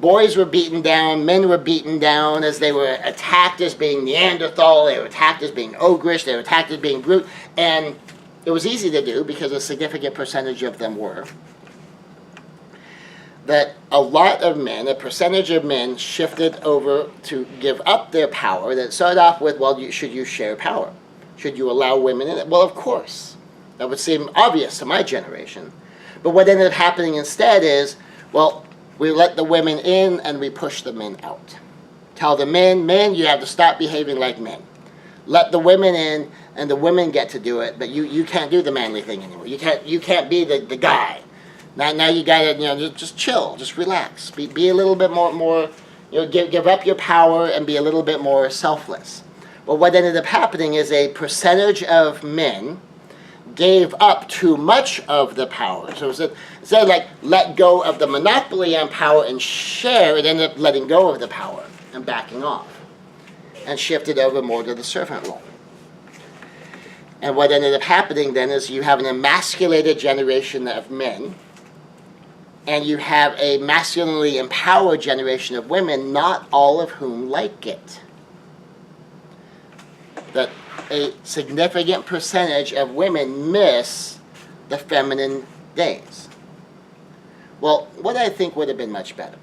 boys were beaten down, men were beaten down, as they were attacked as being Neanderthal, they were attacked as being ogrish, they were attacked as being brute, and it was easy to do because a significant percentage of them were, that a lot of men, a percentage of men, shifted over to give up their power. That started off with, well, should you share power? Should you allow women in it? Well, of course. That would seem obvious to my generation. But what ended up happening instead is, well, we let the women in and we push the men out. Tell the men, you have to stop behaving like men. Let the women in, and the women get to do it, but you can't do the manly thing anymore. You can't be the guy. Now you gotta just chill, just relax, be a little bit more give up your power and be a little bit more selfless. Well, what ended up happening is a percentage of men gave up too much of the power. So instead of let go of the monopoly on power and share, it ended up letting go of the power and backing off, and shifted over more to the servant role. And what ended up happening then is you have an emasculated generation of men, and you have a masculinely empowered generation of women, not all of whom like it. That a significant percentage of women miss the feminine days. Well, what I think would have been much better,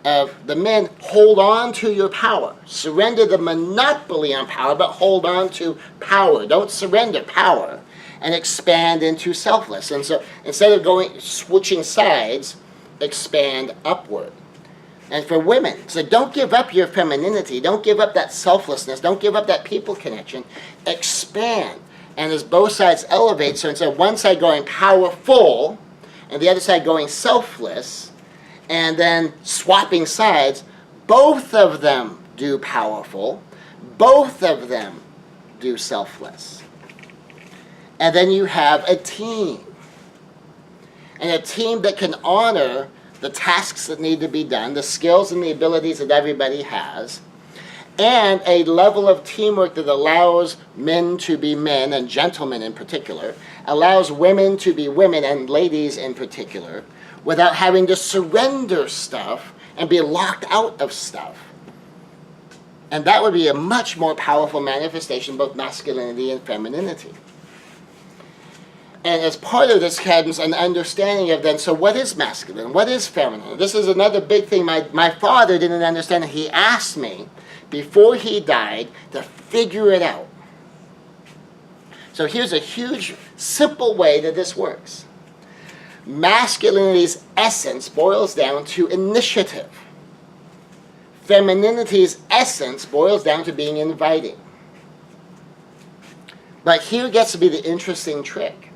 of the men, hold on to your power. Surrender the monopoly on power, but hold on to power. Don't surrender power, and expand into selfless. And so instead of switching sides, expand upward. And for women, so don't give up your femininity. Don't give up that selflessness. Don't give up that people connection. Expand. And as both sides elevate, so instead of one side going powerful and the other side going selfless, and then swapping sides, both of them do powerful, both of them do selfless. And then you have a team. And a team that can honor the tasks that need to be done, the skills and the abilities that everybody has, and a level of teamwork that allows men to be men, and gentlemen in particular, allows women to be women, and ladies in particular, without having to surrender stuff and be locked out of stuff. And that would be a much more powerful manifestation of both masculinity and femininity. And as part of this comes an understanding of then, so what is masculine? What is feminine? This is another big thing my father didn't understand. He asked me, before he died, to figure it out. So here's a huge, simple way that this works. Masculinity's essence boils down to initiative. Femininity's essence boils down to being inviting. But here gets to be the interesting trick.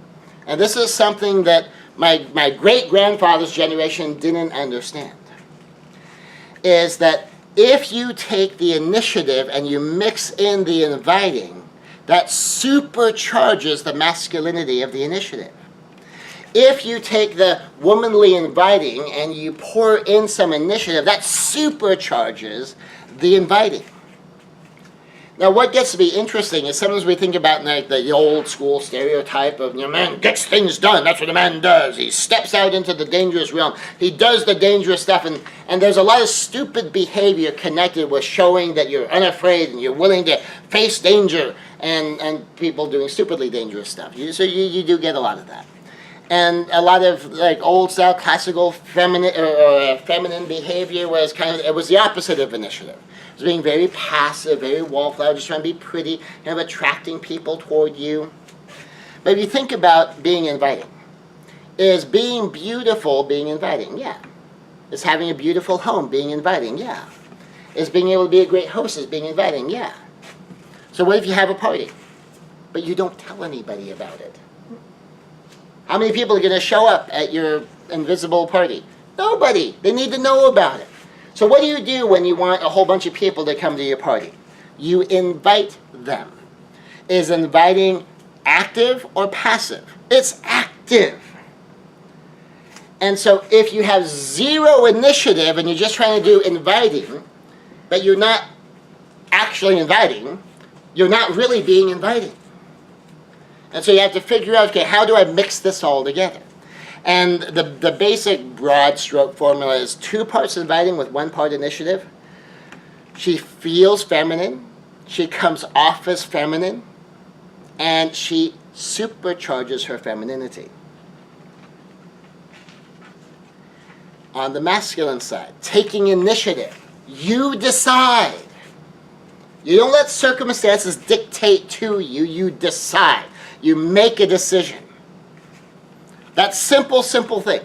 And this is something that my great-grandfather's generation didn't understand. Is that if you take the initiative and you mix in the inviting, that supercharges the masculinity of the initiative. If you take the womanly inviting and you pour in some initiative, that supercharges the inviting. Now, what gets to be interesting is sometimes we think about like the old school stereotype of, man gets things done. That's what a man does. He steps out into the dangerous realm. He does the dangerous stuff. And there's a lot of stupid behavior connected with showing that you're unafraid and you're willing to face danger and people doing stupidly dangerous stuff. So you do get a lot of that. And a lot of like old style classical feminine behavior was it was the opposite of initiative. It was being very passive, very wallflower, just trying to be pretty, attracting people toward you. But if you think about being inviting, is being beautiful being inviting? Yeah. Is having a beautiful home being inviting? Yeah. Is being able to be a great hostess being inviting? Yeah. So what if you have a party, but you don't tell anybody about it? How many people are going to show up at your invisible party? Nobody. They need to know about it. So what do you do when you want a whole bunch of people to come to your party? You invite them. Is inviting active or passive? It's active. And so if you have zero initiative and you're just trying to do inviting, but you're not actually inviting, you're not really being inviting. And so you have to figure out, okay, how do I mix this all together? And the basic broad stroke formula is 2 parts inviting with 1 part initiative. She feels feminine. She comes off as feminine. And she supercharges her femininity. On the masculine side, taking initiative. You decide. You don't let circumstances dictate to you. You decide. You make a decision. That simple thing.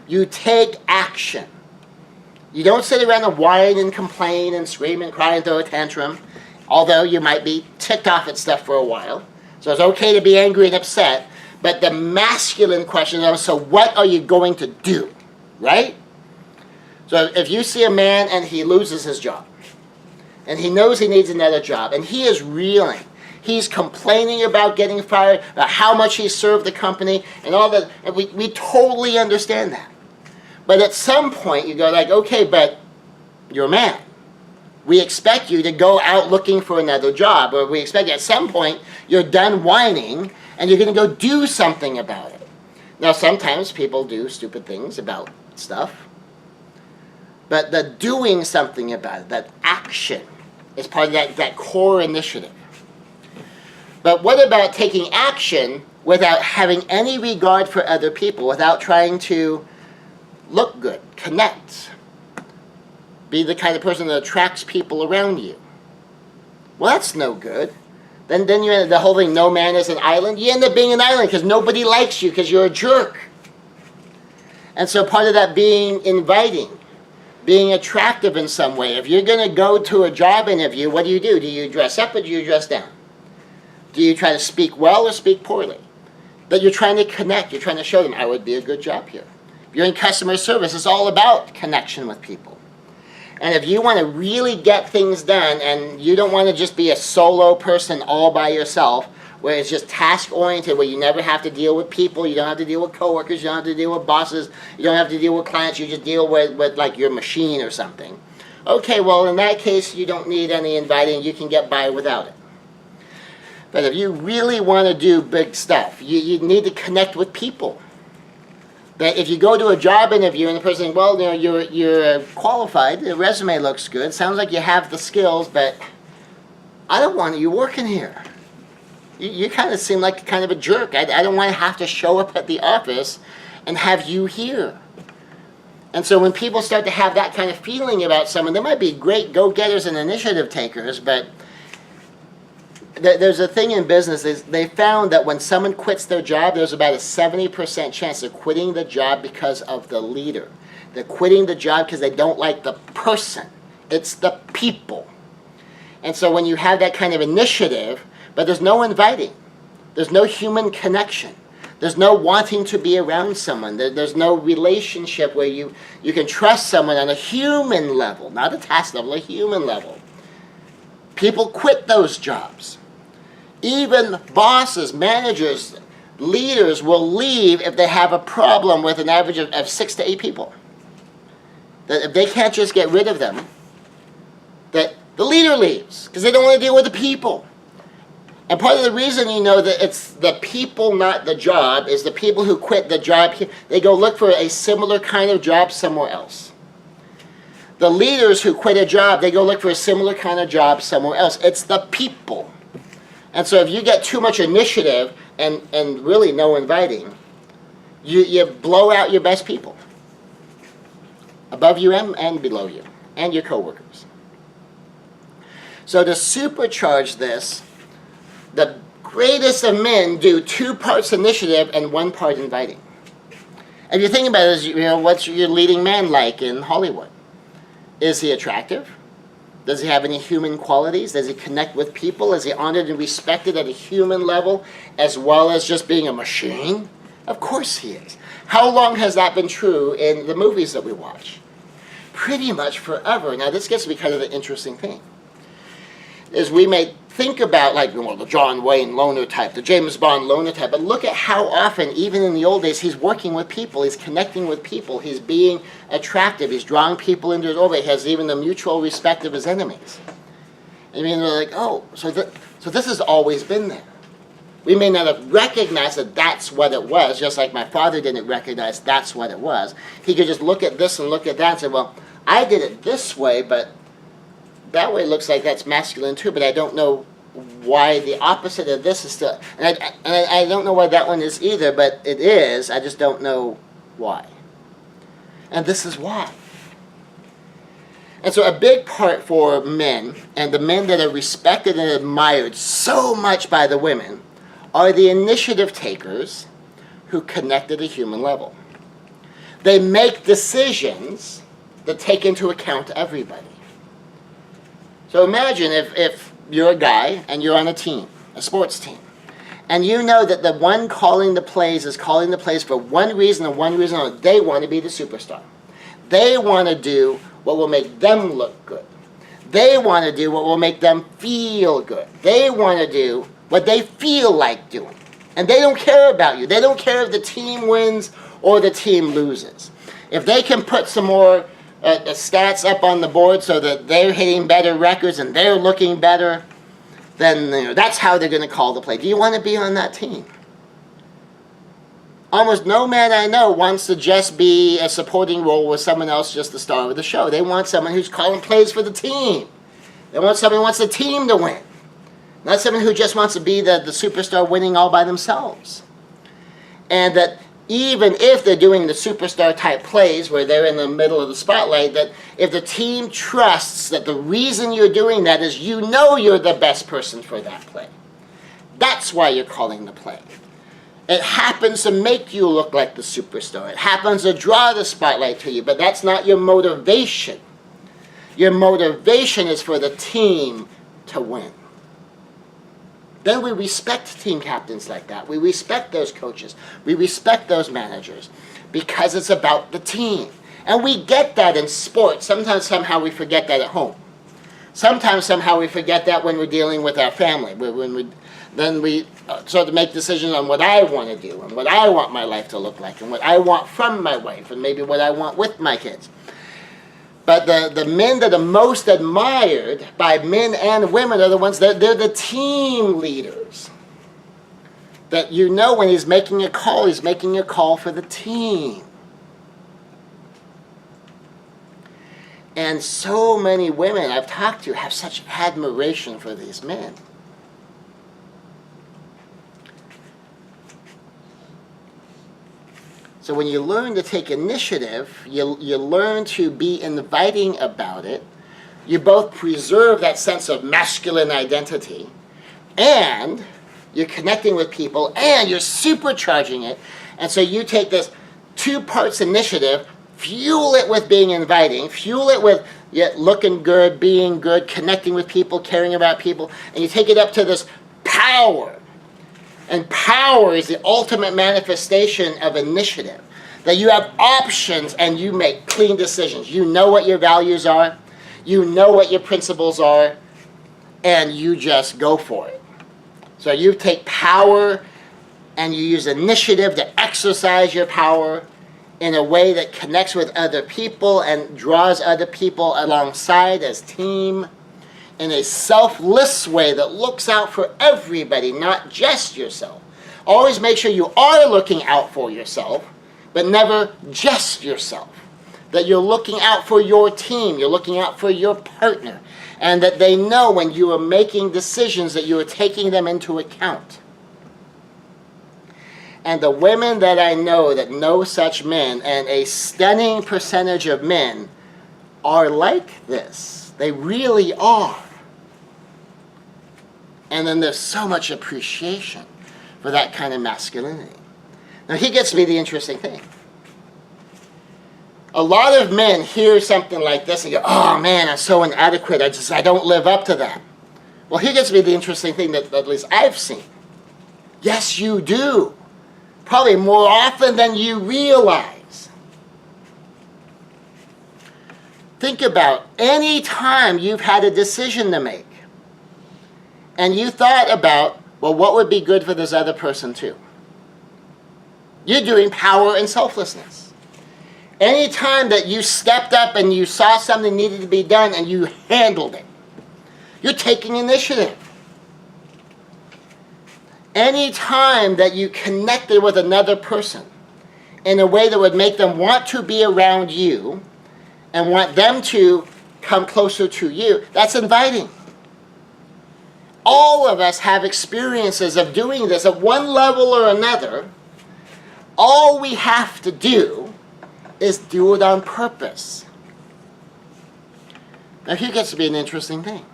You take action. You don't sit around and whine and complain and scream and cry and throw a tantrum, although you might be ticked off at stuff for a while. So it's okay to be angry and upset, but the masculine question is, so what are you going to do, right? So if you see a man and he loses his job, and he knows he needs another job, and he is reeling, he's complaining about getting fired, about how much he served the company, and all that. And we totally understand that. But at some point, you go like, okay, but you're a man. We expect you to go out looking for another job, or we expect at some point you're done whining, and you're going to go do something about it. Now, sometimes people do stupid things about stuff, but the doing something about it, that action, is part of that core initiative. But what about taking action without having any regard for other people, without trying to look good, connect, be the kind of person that attracts people around you? Well, that's no good. Then you end up, the whole thing, no man is an island. You end up being an island because nobody likes you because you're a jerk. And so part of that being inviting, being attractive in some way. If you're going to go to a job interview, what do? Do you dress up or do you dress down? Do you try to speak well or speak poorly? But you're trying to connect. You're trying to show them, I would be a good job here. If you're in customer service, it's all about connection with people. And if you want to really get things done, and you don't want to just be a solo person all by yourself, where it's just task-oriented, where you never have to deal with people, you don't have to deal with coworkers, you don't have to deal with bosses, you don't have to deal with clients, you just deal with like your machine or something. Okay, well, in that case, you don't need any inviting, you can get by without it. But if you really want to do big stuff, you need to connect with people. That if you go to a job interview and the person, well, you're qualified, the resume looks good, sounds like you have the skills, but I don't want you working here. You kind of seem like kind of a jerk. I don't want to have to show up at the office and have you here. And so when people start to have that kind of feeling about someone, they might be great go-getters and initiative takers, but there's a thing in business is they found that when someone quits their job, there's about a 70% chance of quitting the job because of the leader. They're quitting the job because they don't like the person. It's the people. And so when you have that kind of initiative, but there's no inviting, there's no human connection, there's no wanting to be around someone, there's no relationship where you can trust someone on a human level, not a task level, a human level. People quit those jobs. Even bosses, managers, leaders will leave if they have a problem with an average of 6 to 8 people. That if they can't just get rid of them, that the leader leaves because they don't want to deal with the people. And part of the reason you know that it's the people, not the job, is the people who quit the job here, they go look for a similar kind of job somewhere else. The leaders who quit a job, they go look for a similar kind of job somewhere else. It's the people. And so if you get too much initiative and really no inviting, you blow out your best people. Above you and below you, and your coworkers. So to supercharge this, the greatest of men do 2 parts initiative and 1 part inviting. If you think about it, what's your leading man like in Hollywood? Is he attractive? Does he have any human qualities? Does he connect with people? Is he honored and respected at a human level as well as just being a machine? Of course he is. How long has that been true in the movies that we watch? Pretty much forever. Now this gets to be kind of the interesting thing. Is we may think about like the John Wayne loner type, the James Bond loner type, but look at how often, even in the old days, he's working with people, he's connecting with people, he's being attractive, he's drawing people into his orbit, he has even the mutual respect of his enemies. I mean, they're like, oh, so this has always been there. We may not have recognized that that's what it was, just like my father didn't recognize that's what it was. He could just look at this and look at that and say, well, I did it this way, but that way looks like that's masculine too, but I don't know why the opposite of this is still, and I don't know why that one is either, but it is, I just don't know why. And this is why. And so a big part for men, and the men that are respected and admired so much by the women, are the initiative takers who connect at a human level. They make decisions that take into account everybody. So imagine if you're a guy and you're on a team, a sports team, and you know that the one calling the plays is calling the plays for one reason and one reason only. They want to be the superstar. They want to do what will make them look good. They want to do what will make them feel good. They want to do what they feel like doing. And they don't care about you. They don't care if the team wins or the team loses. If they can put some more stats up on the board so that they're hitting better records and they're looking better, then that's how they're going to call the play. Do you want to be on that team? Almost no man I know wants to just be a supporting role with someone else just the star of the show. They want someone who's calling plays for the team. They want someone who wants the team to win. Not someone who just wants to be the superstar winning all by themselves. And that even if they're doing the superstar type plays where they're in the middle of the spotlight, that if the team trusts that the reason you're doing that is you know you're the best person for that play. That's why you're calling the play. It happens to make you look like the superstar. It happens to draw the spotlight to you, but that's not your motivation. Your motivation is for the team to win. Then we respect team captains like that. We respect those coaches. We respect those managers because it's about the team. And we get that in sports. Sometimes somehow we forget that at home. Sometimes somehow we forget that when we're dealing with our family. Then we start to make decisions on what I want to do and what I want my life to look like and what I want from my wife and maybe what I want with my kids. But the men that are most admired by men and women are the ones that they're the team leaders. That you know when he's making a call for the team. And so many women I've talked to have such admiration for these men. So when you learn to take initiative, you learn to be inviting about it. You both preserve that sense of masculine identity, and you're connecting with people, and you're supercharging it. And so you take this 2 parts initiative, fuel it with being inviting, fuel it with looking good, being good, connecting with people, caring about people, and you take it up to this power. And power is the ultimate manifestation of initiative. That you have options and you make clean decisions. You know what your values are, you know what your principles are, and you just go for it. So you take power and you use initiative to exercise your power in a way that connects with other people and draws other people alongside as team, in a selfless way that looks out for everybody, not just yourself. Always make sure you are looking out for yourself, but never just yourself. That you're looking out for your team, you're looking out for your partner, and that they know when you are making decisions that you are taking them into account. And the women that I know that know such men, and a stunning percentage of men, are like this. They really are. And then there's so much appreciation for that kind of masculinity. Now, here gets me the interesting thing. A lot of men hear something like this and go, oh man, I'm so inadequate, I don't live up to that. Well, here gets me the interesting thing that at least I've seen. Yes, you do. Probably more often than you realize. Think about any time you've had a decision to make and you thought about, well, what would be good for this other person too? You're doing power and selflessness. Any time that you stepped up and you saw something needed to be done and you handled it, you're taking initiative. Any time that you connected with another person in a way that would make them want to be around you and want them to come closer to you, that's inviting. All of us have experiences of doing this at one level or another. All we have to do is do it on purpose. Now here gets to be an interesting thing.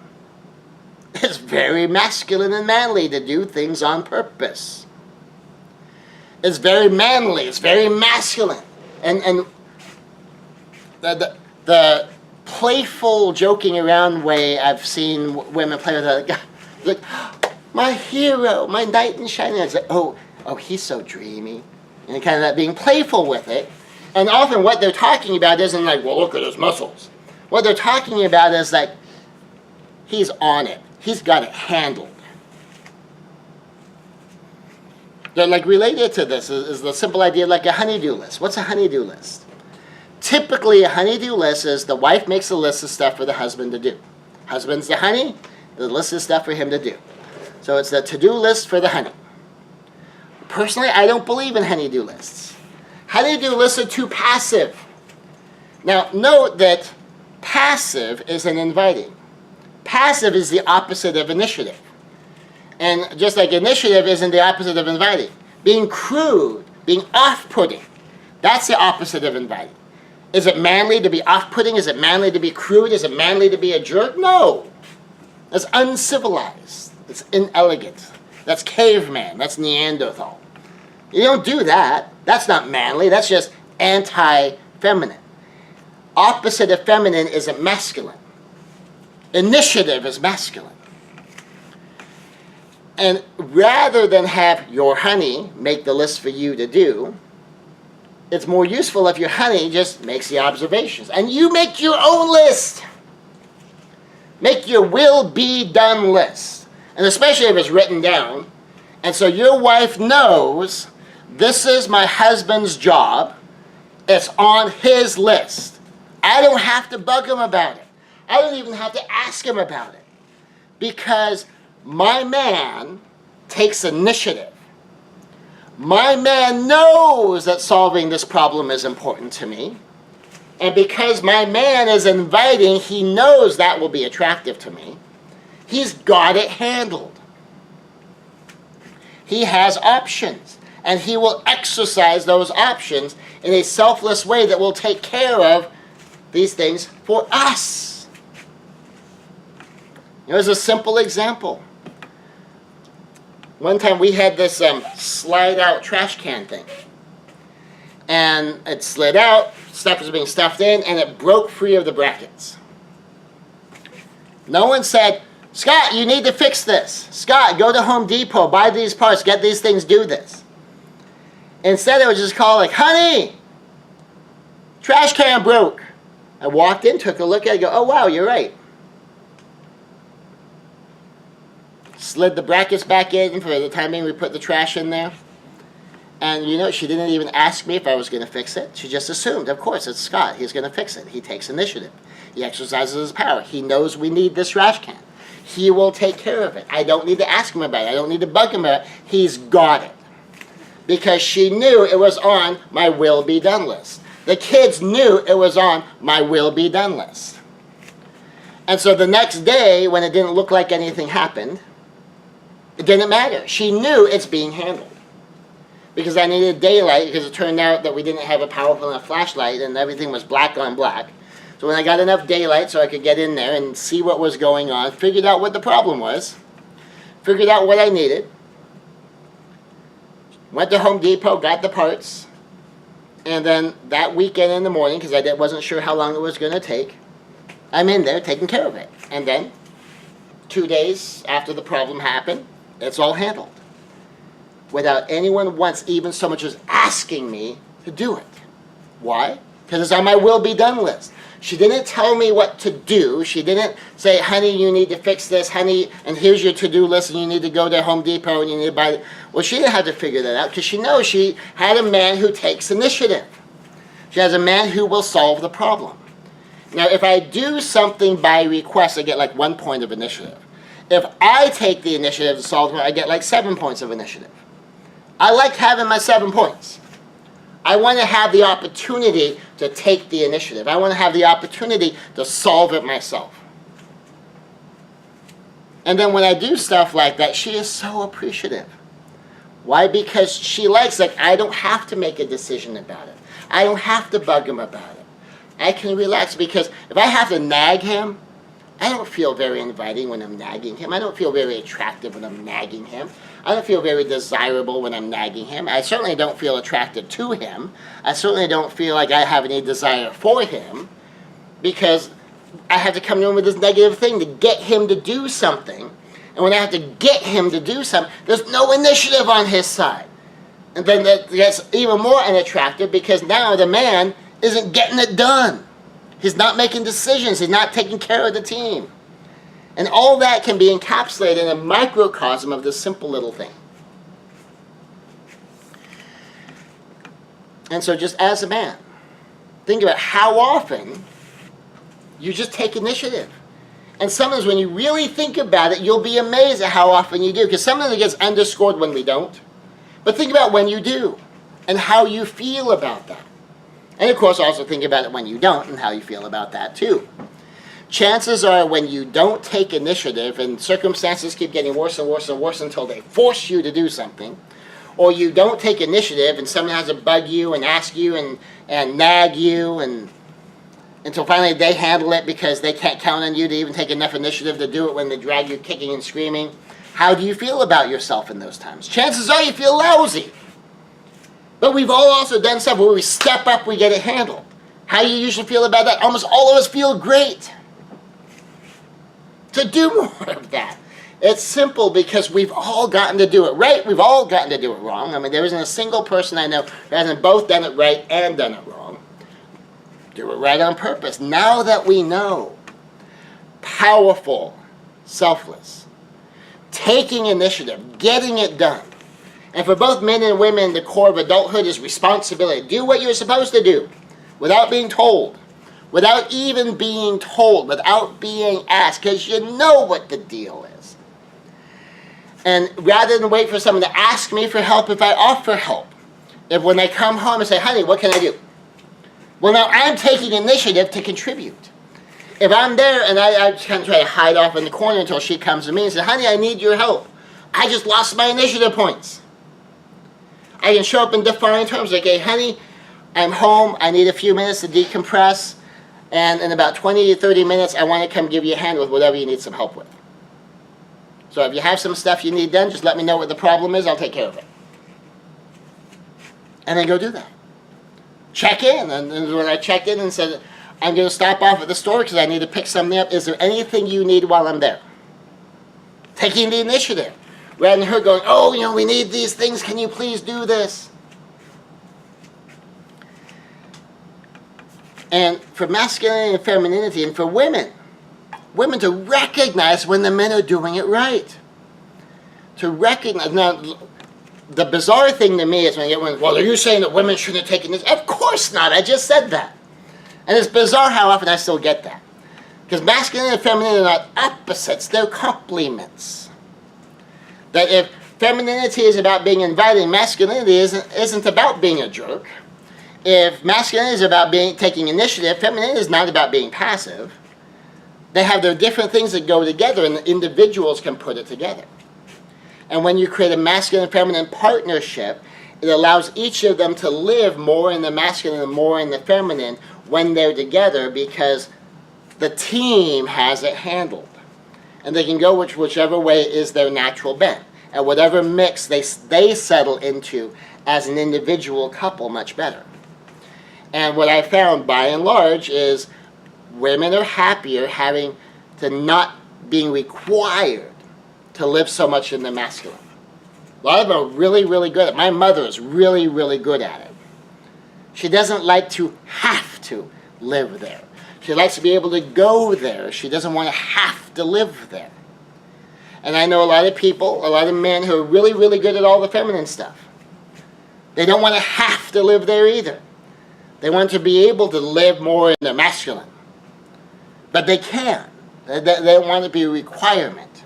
It's very masculine and manly to do things on purpose. It's very manly, it's very masculine. And the playful, joking around way I've seen women play with other guys, like, my hero, my knight in shining. It's like, oh, he's so dreamy. And kind of that being playful with it. And often what they're talking about isn't like, well, look at his muscles. What they're talking about is like, he's on it. He's got it handled. They're like related to this is the simple idea like a honey-do list. What's a honey-do list? Typically a honey-do list is the wife makes a list of stuff for the husband to do. Husband's the honey, the list is stuff for him to do. So it's the to-do list for the honey. Personally, I don't believe in honey-do lists. Honey-do lists are too passive. Now, note that passive is an inviting. Passive is the opposite of initiative. And just like initiative isn't the opposite of inviting. Being crude, being off-putting, that's the opposite of inviting. Is it manly to be off-putting? Is it manly to be crude? Is it manly to be a jerk? No. That's uncivilized. It's inelegant. That's caveman. That's Neanderthal. You don't do that. That's not manly. That's just anti-feminine. Opposite of feminine is masculine. Initiative is masculine. And rather than have your honey make the list for you to do, it's more useful if your honey just makes the observations. And you make your own list. Make your will be done list. And especially if it's written down. And so your wife knows, this is my husband's job. It's on his list. I don't have to bug him about it. I don't even have to ask him about it. Because my man takes initiative. My man knows that solving this problem is important to me. And because my man is inviting, he knows that will be attractive to me. He's got it handled. He has options. And he will exercise those options in a selfless way that will take care of these things for us. Here's a simple example. One time we had this slide-out trash can thing. And it slid out, stuff was being stuffed in, and it broke free of the brackets. No one said, Scott, you need to fix this. Scott, go to Home Depot, buy these parts, get these things, do this. Instead, it was just called like, honey, trash can broke. I walked in, took a look at it, go, oh wow, you're right. Slid the brackets back in for the time being we put the trash in there. And you know, she didn't even ask me if I was going to fix it. She just assumed, of course, it's Scott. He's going to fix it. He takes initiative. He exercises his power. He knows we need this trash can. He will take care of it. I don't need to ask him about it. I don't need to bug him about it. He's got it. Because she knew it was on my will be done list. The kids knew it was on my will be done list. And so the next day, when it didn't look like anything happened, it didn't matter. She knew it's being handled. Because I needed daylight, because it turned out that we didn't have a powerful enough flashlight and everything was black on black. So when I got enough daylight so I could get in there and see what was going on, figured out what the problem was, figured out what I needed, went to Home Depot, got the parts, and then that weekend in the morning, because I wasn't sure how long it was going to take, I'm in there taking care of it. And then 2 days after the problem happened, it's all handled. Without anyone once even so much as asking me to do it. Why? Because it's on my will be done list. She didn't tell me what to do. She didn't say, honey, you need to fix this, honey, and here's your to-do list, and you need to go to Home Depot, and you need to buy it. Well, she didn't have to figure that out, because she knows she had a man who takes initiative. She has a man who will solve the problem. Now, if I do something by request, I get like 1 point of initiative. If I take the initiative to solve it, I get like 7 points of initiative. I like having my 7 points. I want to have the opportunity to take the initiative. I want to have the opportunity to solve it myself. And then when I do stuff like that, she is so appreciative. Why? Because she likes, like, I don't have to make a decision about it. I don't have to bug him about it. I can relax, because if I have to nag him, I don't feel very inviting when I'm nagging him. I don't feel very attractive when I'm nagging him. I don't feel very desirable when I'm nagging him. I certainly don't feel attracted to him. I certainly don't feel like I have any desire for him, because I have to come to him with this negative thing to get him to do something. And when I have to get him to do something, there's no initiative on his side. And then that gets even more unattractive, because now the man isn't getting it done. He's not making decisions. He's not taking care of the team. And all that can be encapsulated in a microcosm of this simple little thing. And so just as a man, think about how often you just take initiative. And sometimes when you really think about it, you'll be amazed at how often you do. Because sometimes it gets underscored when we don't. But think about when you do and how you feel about that. And of course, also think about it when you don't and how you feel about that too. Chances are when you don't take initiative and circumstances keep getting worse and worse and worse until they force you to do something, or you don't take initiative and someone has to bug you and ask you and nag you and until finally they handle it because they can't count on you to even take enough initiative to do it when they drag you kicking and screaming. How do you feel about yourself in those times? Chances are you feel lousy. But we've all also done stuff where we step up, we get it handled. How do you usually feel about that? Almost all of us feel great to do more of that. It's simple because we've all gotten to do it right. We've all gotten to do it wrong. I mean, there isn't a single person I know who hasn't both done it right and done it wrong. Do it right on purpose. Now that we know, powerful, selfless, taking initiative, getting it done. And for both men and women, the core of adulthood is responsibility. Do what you're supposed to do without being told. Without even being told. Without being asked. Because you know what the deal is. And rather than wait for someone to ask me for help, if I offer help. If when they come home and say, honey, what can I do? Well, now I'm taking initiative to contribute. If I'm there and I kind of try to hide off in the corner until she comes to me and says, honey, I need your help. I just lost my initiative points. I can show up in defined terms like, hey, honey, I'm home, I need a few minutes to decompress, and in about 20 to 30 minutes, I want to come give you a hand with whatever you need some help with. So if you have some stuff you need done, just let me know what the problem is, I'll take care of it. And then go do that. Check in, and when I checked in and said, I'm going to stop off at the store because I need to pick something up, is there anything you need while I'm there? Taking the initiative. Rather than her going, oh, we need these things, can you please do this? And for masculinity and femininity, and for women to recognize when the men are doing it right. To recognize. Now, the bizarre thing to me is when I get one, well, are you saying that women shouldn't have taken this? Of course not, I just said that. And it's bizarre how often I still get that. Because masculinity and femininity are not opposites, they're complements. That if femininity is about being inviting, masculinity isn't about being a jerk. If masculinity is about taking initiative, femininity is not about being passive. They have their different things that go together, and the individuals can put it together. And when you create a masculine and feminine partnership, it allows each of them to live more in the masculine and more in the feminine when they're together, because the team has it handled. And they can go whichever way is their natural bent. And whatever mix they settle into as an individual couple much better. And what I found by and large is women are happier having to not being required to live so much in the masculine. A lot of them are really, really good at it. My mother is really, really good at it. She doesn't like to have to live there. She likes to be able to go there. She doesn't want to have to live there. And I know a lot of people, a lot of men who are really, really good at all the feminine stuff. They don't want to have to live there either. They want to be able to live more in the masculine. But they can. They don't want it to be a requirement.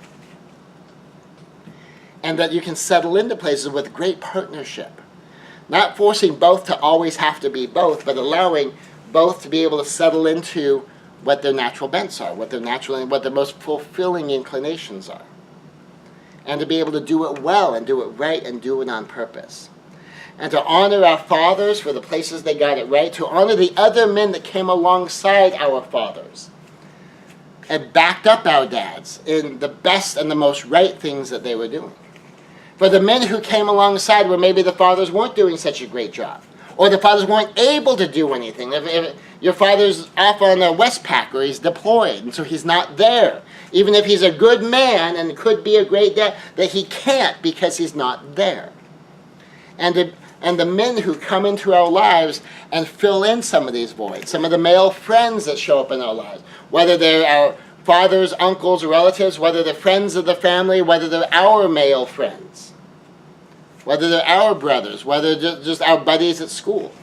And that you can settle into places with great partnership. Not forcing both to always have to be both, but allowing both to be able to settle into what their natural bents are, what their most fulfilling inclinations are. And to be able to do it well and do it right and do it on purpose. And to honor our fathers for the places they got it right, to honor the other men that came alongside our fathers and backed up our dads in the best and the most right things that they were doing. For the men who came alongside where maybe the fathers weren't doing such a great job, or the fathers weren't able to do anything. If your father's off on a Westpac or he's deployed, and so he's not there, even if he's a good man and could be a great dad, that he can't because he's not there. And the men who come into our lives and fill in some of these voids, some of the male friends that show up in our lives, whether they're our fathers, uncles, relatives, whether they're friends of the family, whether they're our male friends, whether they're our brothers, whether they're just our buddies at school.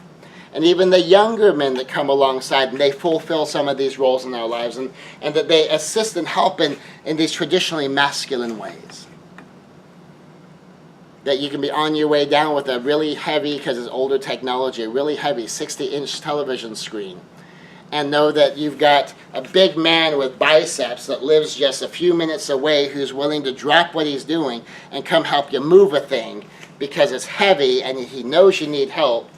And even the younger men that come alongside and they fulfill some of these roles in our lives, and that they assist and help in these traditionally masculine ways. That you can be on your way down with a really heavy, because it's older technology, a really heavy 60-inch television screen, and know that you've got a big man with biceps that lives just a few minutes away who's willing to drop what he's doing and come help you move a thing because it's heavy and he knows you need help.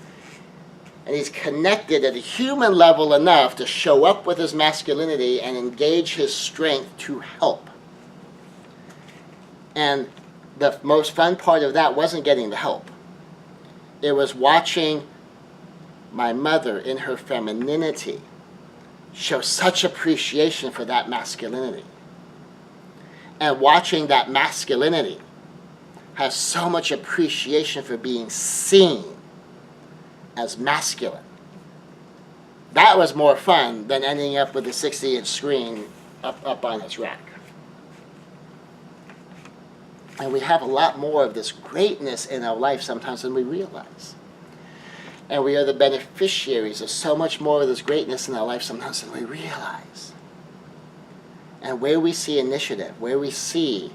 And he's connected at a human level enough to show up with his masculinity and engage his strength to help. And the most fun part of that wasn't getting the help. It was watching my mother in her femininity show such appreciation for that masculinity. And watching that masculinity have so much appreciation for being seen as masculine. That was more fun than ending up with a 60-inch screen up on its rack. And we have a lot more of this greatness in our life sometimes than we realize. And we are the beneficiaries of so much more of this greatness in our life sometimes than we realize. And where we see initiative, where we see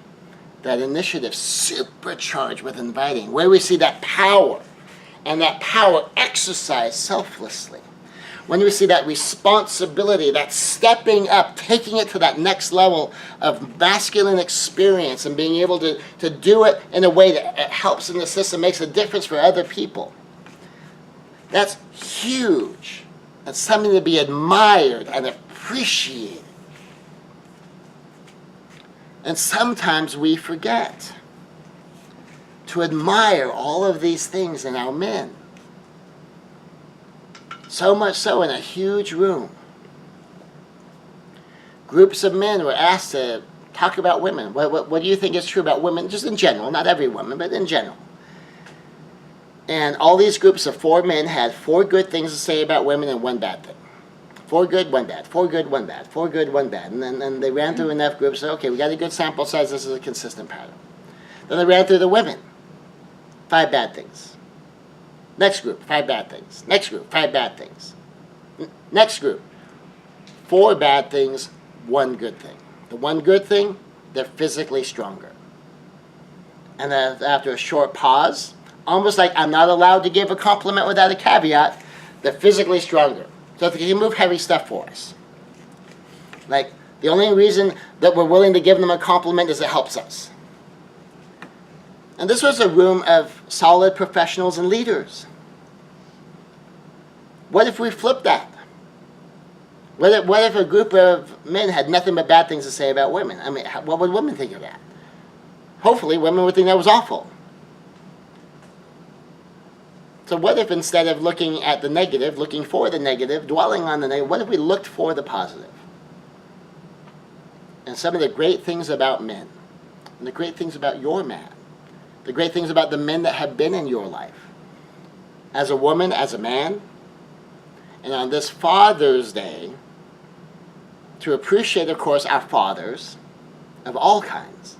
that initiative supercharged with inviting, where we see that power, and that power exercised selflessly, when we see that responsibility, that stepping up, taking it to that next level of masculine experience and being able to do it in a way that helps in the system, makes a difference for other people. That's huge. That's something to be admired and appreciated. And sometimes we forget to admire all of these things in our men. So much so, in a huge room, groups of men were asked to talk about women. What do you think is true about women, just in general, not every woman, but in general? And all these groups of 4 men had 4 good things to say about women and 1 bad thing. 4 good, 1 bad, 4 good, 1 bad, 4 good, 1 bad. And then they ran through enough groups, said, okay, we got a good sample size, this is a consistent pattern. Then they ran through the women. 5 bad things. Next group, 5 bad things. Next group, 5 bad things. Next group, 4 bad things, 1 good thing. The 1 good thing, they're physically stronger. And then after a short pause, almost like I'm not allowed to give a compliment without a caveat, they're physically stronger. So they can move heavy stuff for us. Like, the only reason that we're willing to give them a compliment is it helps us. And this was a room of solid professionals and leaders. What if we flipped that? What if a group of men had nothing but bad things to say about women? I mean, what would women think of that? Hopefully, women would think that was awful. So what if instead of looking at the negative, looking for the negative, dwelling on the negative, what if we looked for the positive? And some of the great things about men, and the great things about your man, the great things about the men that have been in your life, as a woman, as a man, and on this Father's Day, to appreciate, of course, our fathers of all kinds,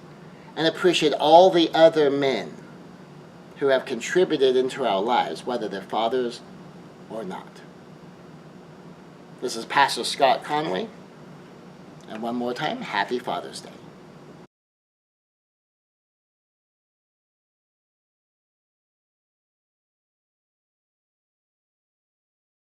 and appreciate all the other men who have contributed into our lives, whether they're fathers or not. This is Pastor Scott Conway, and one more time, Happy Father's Day.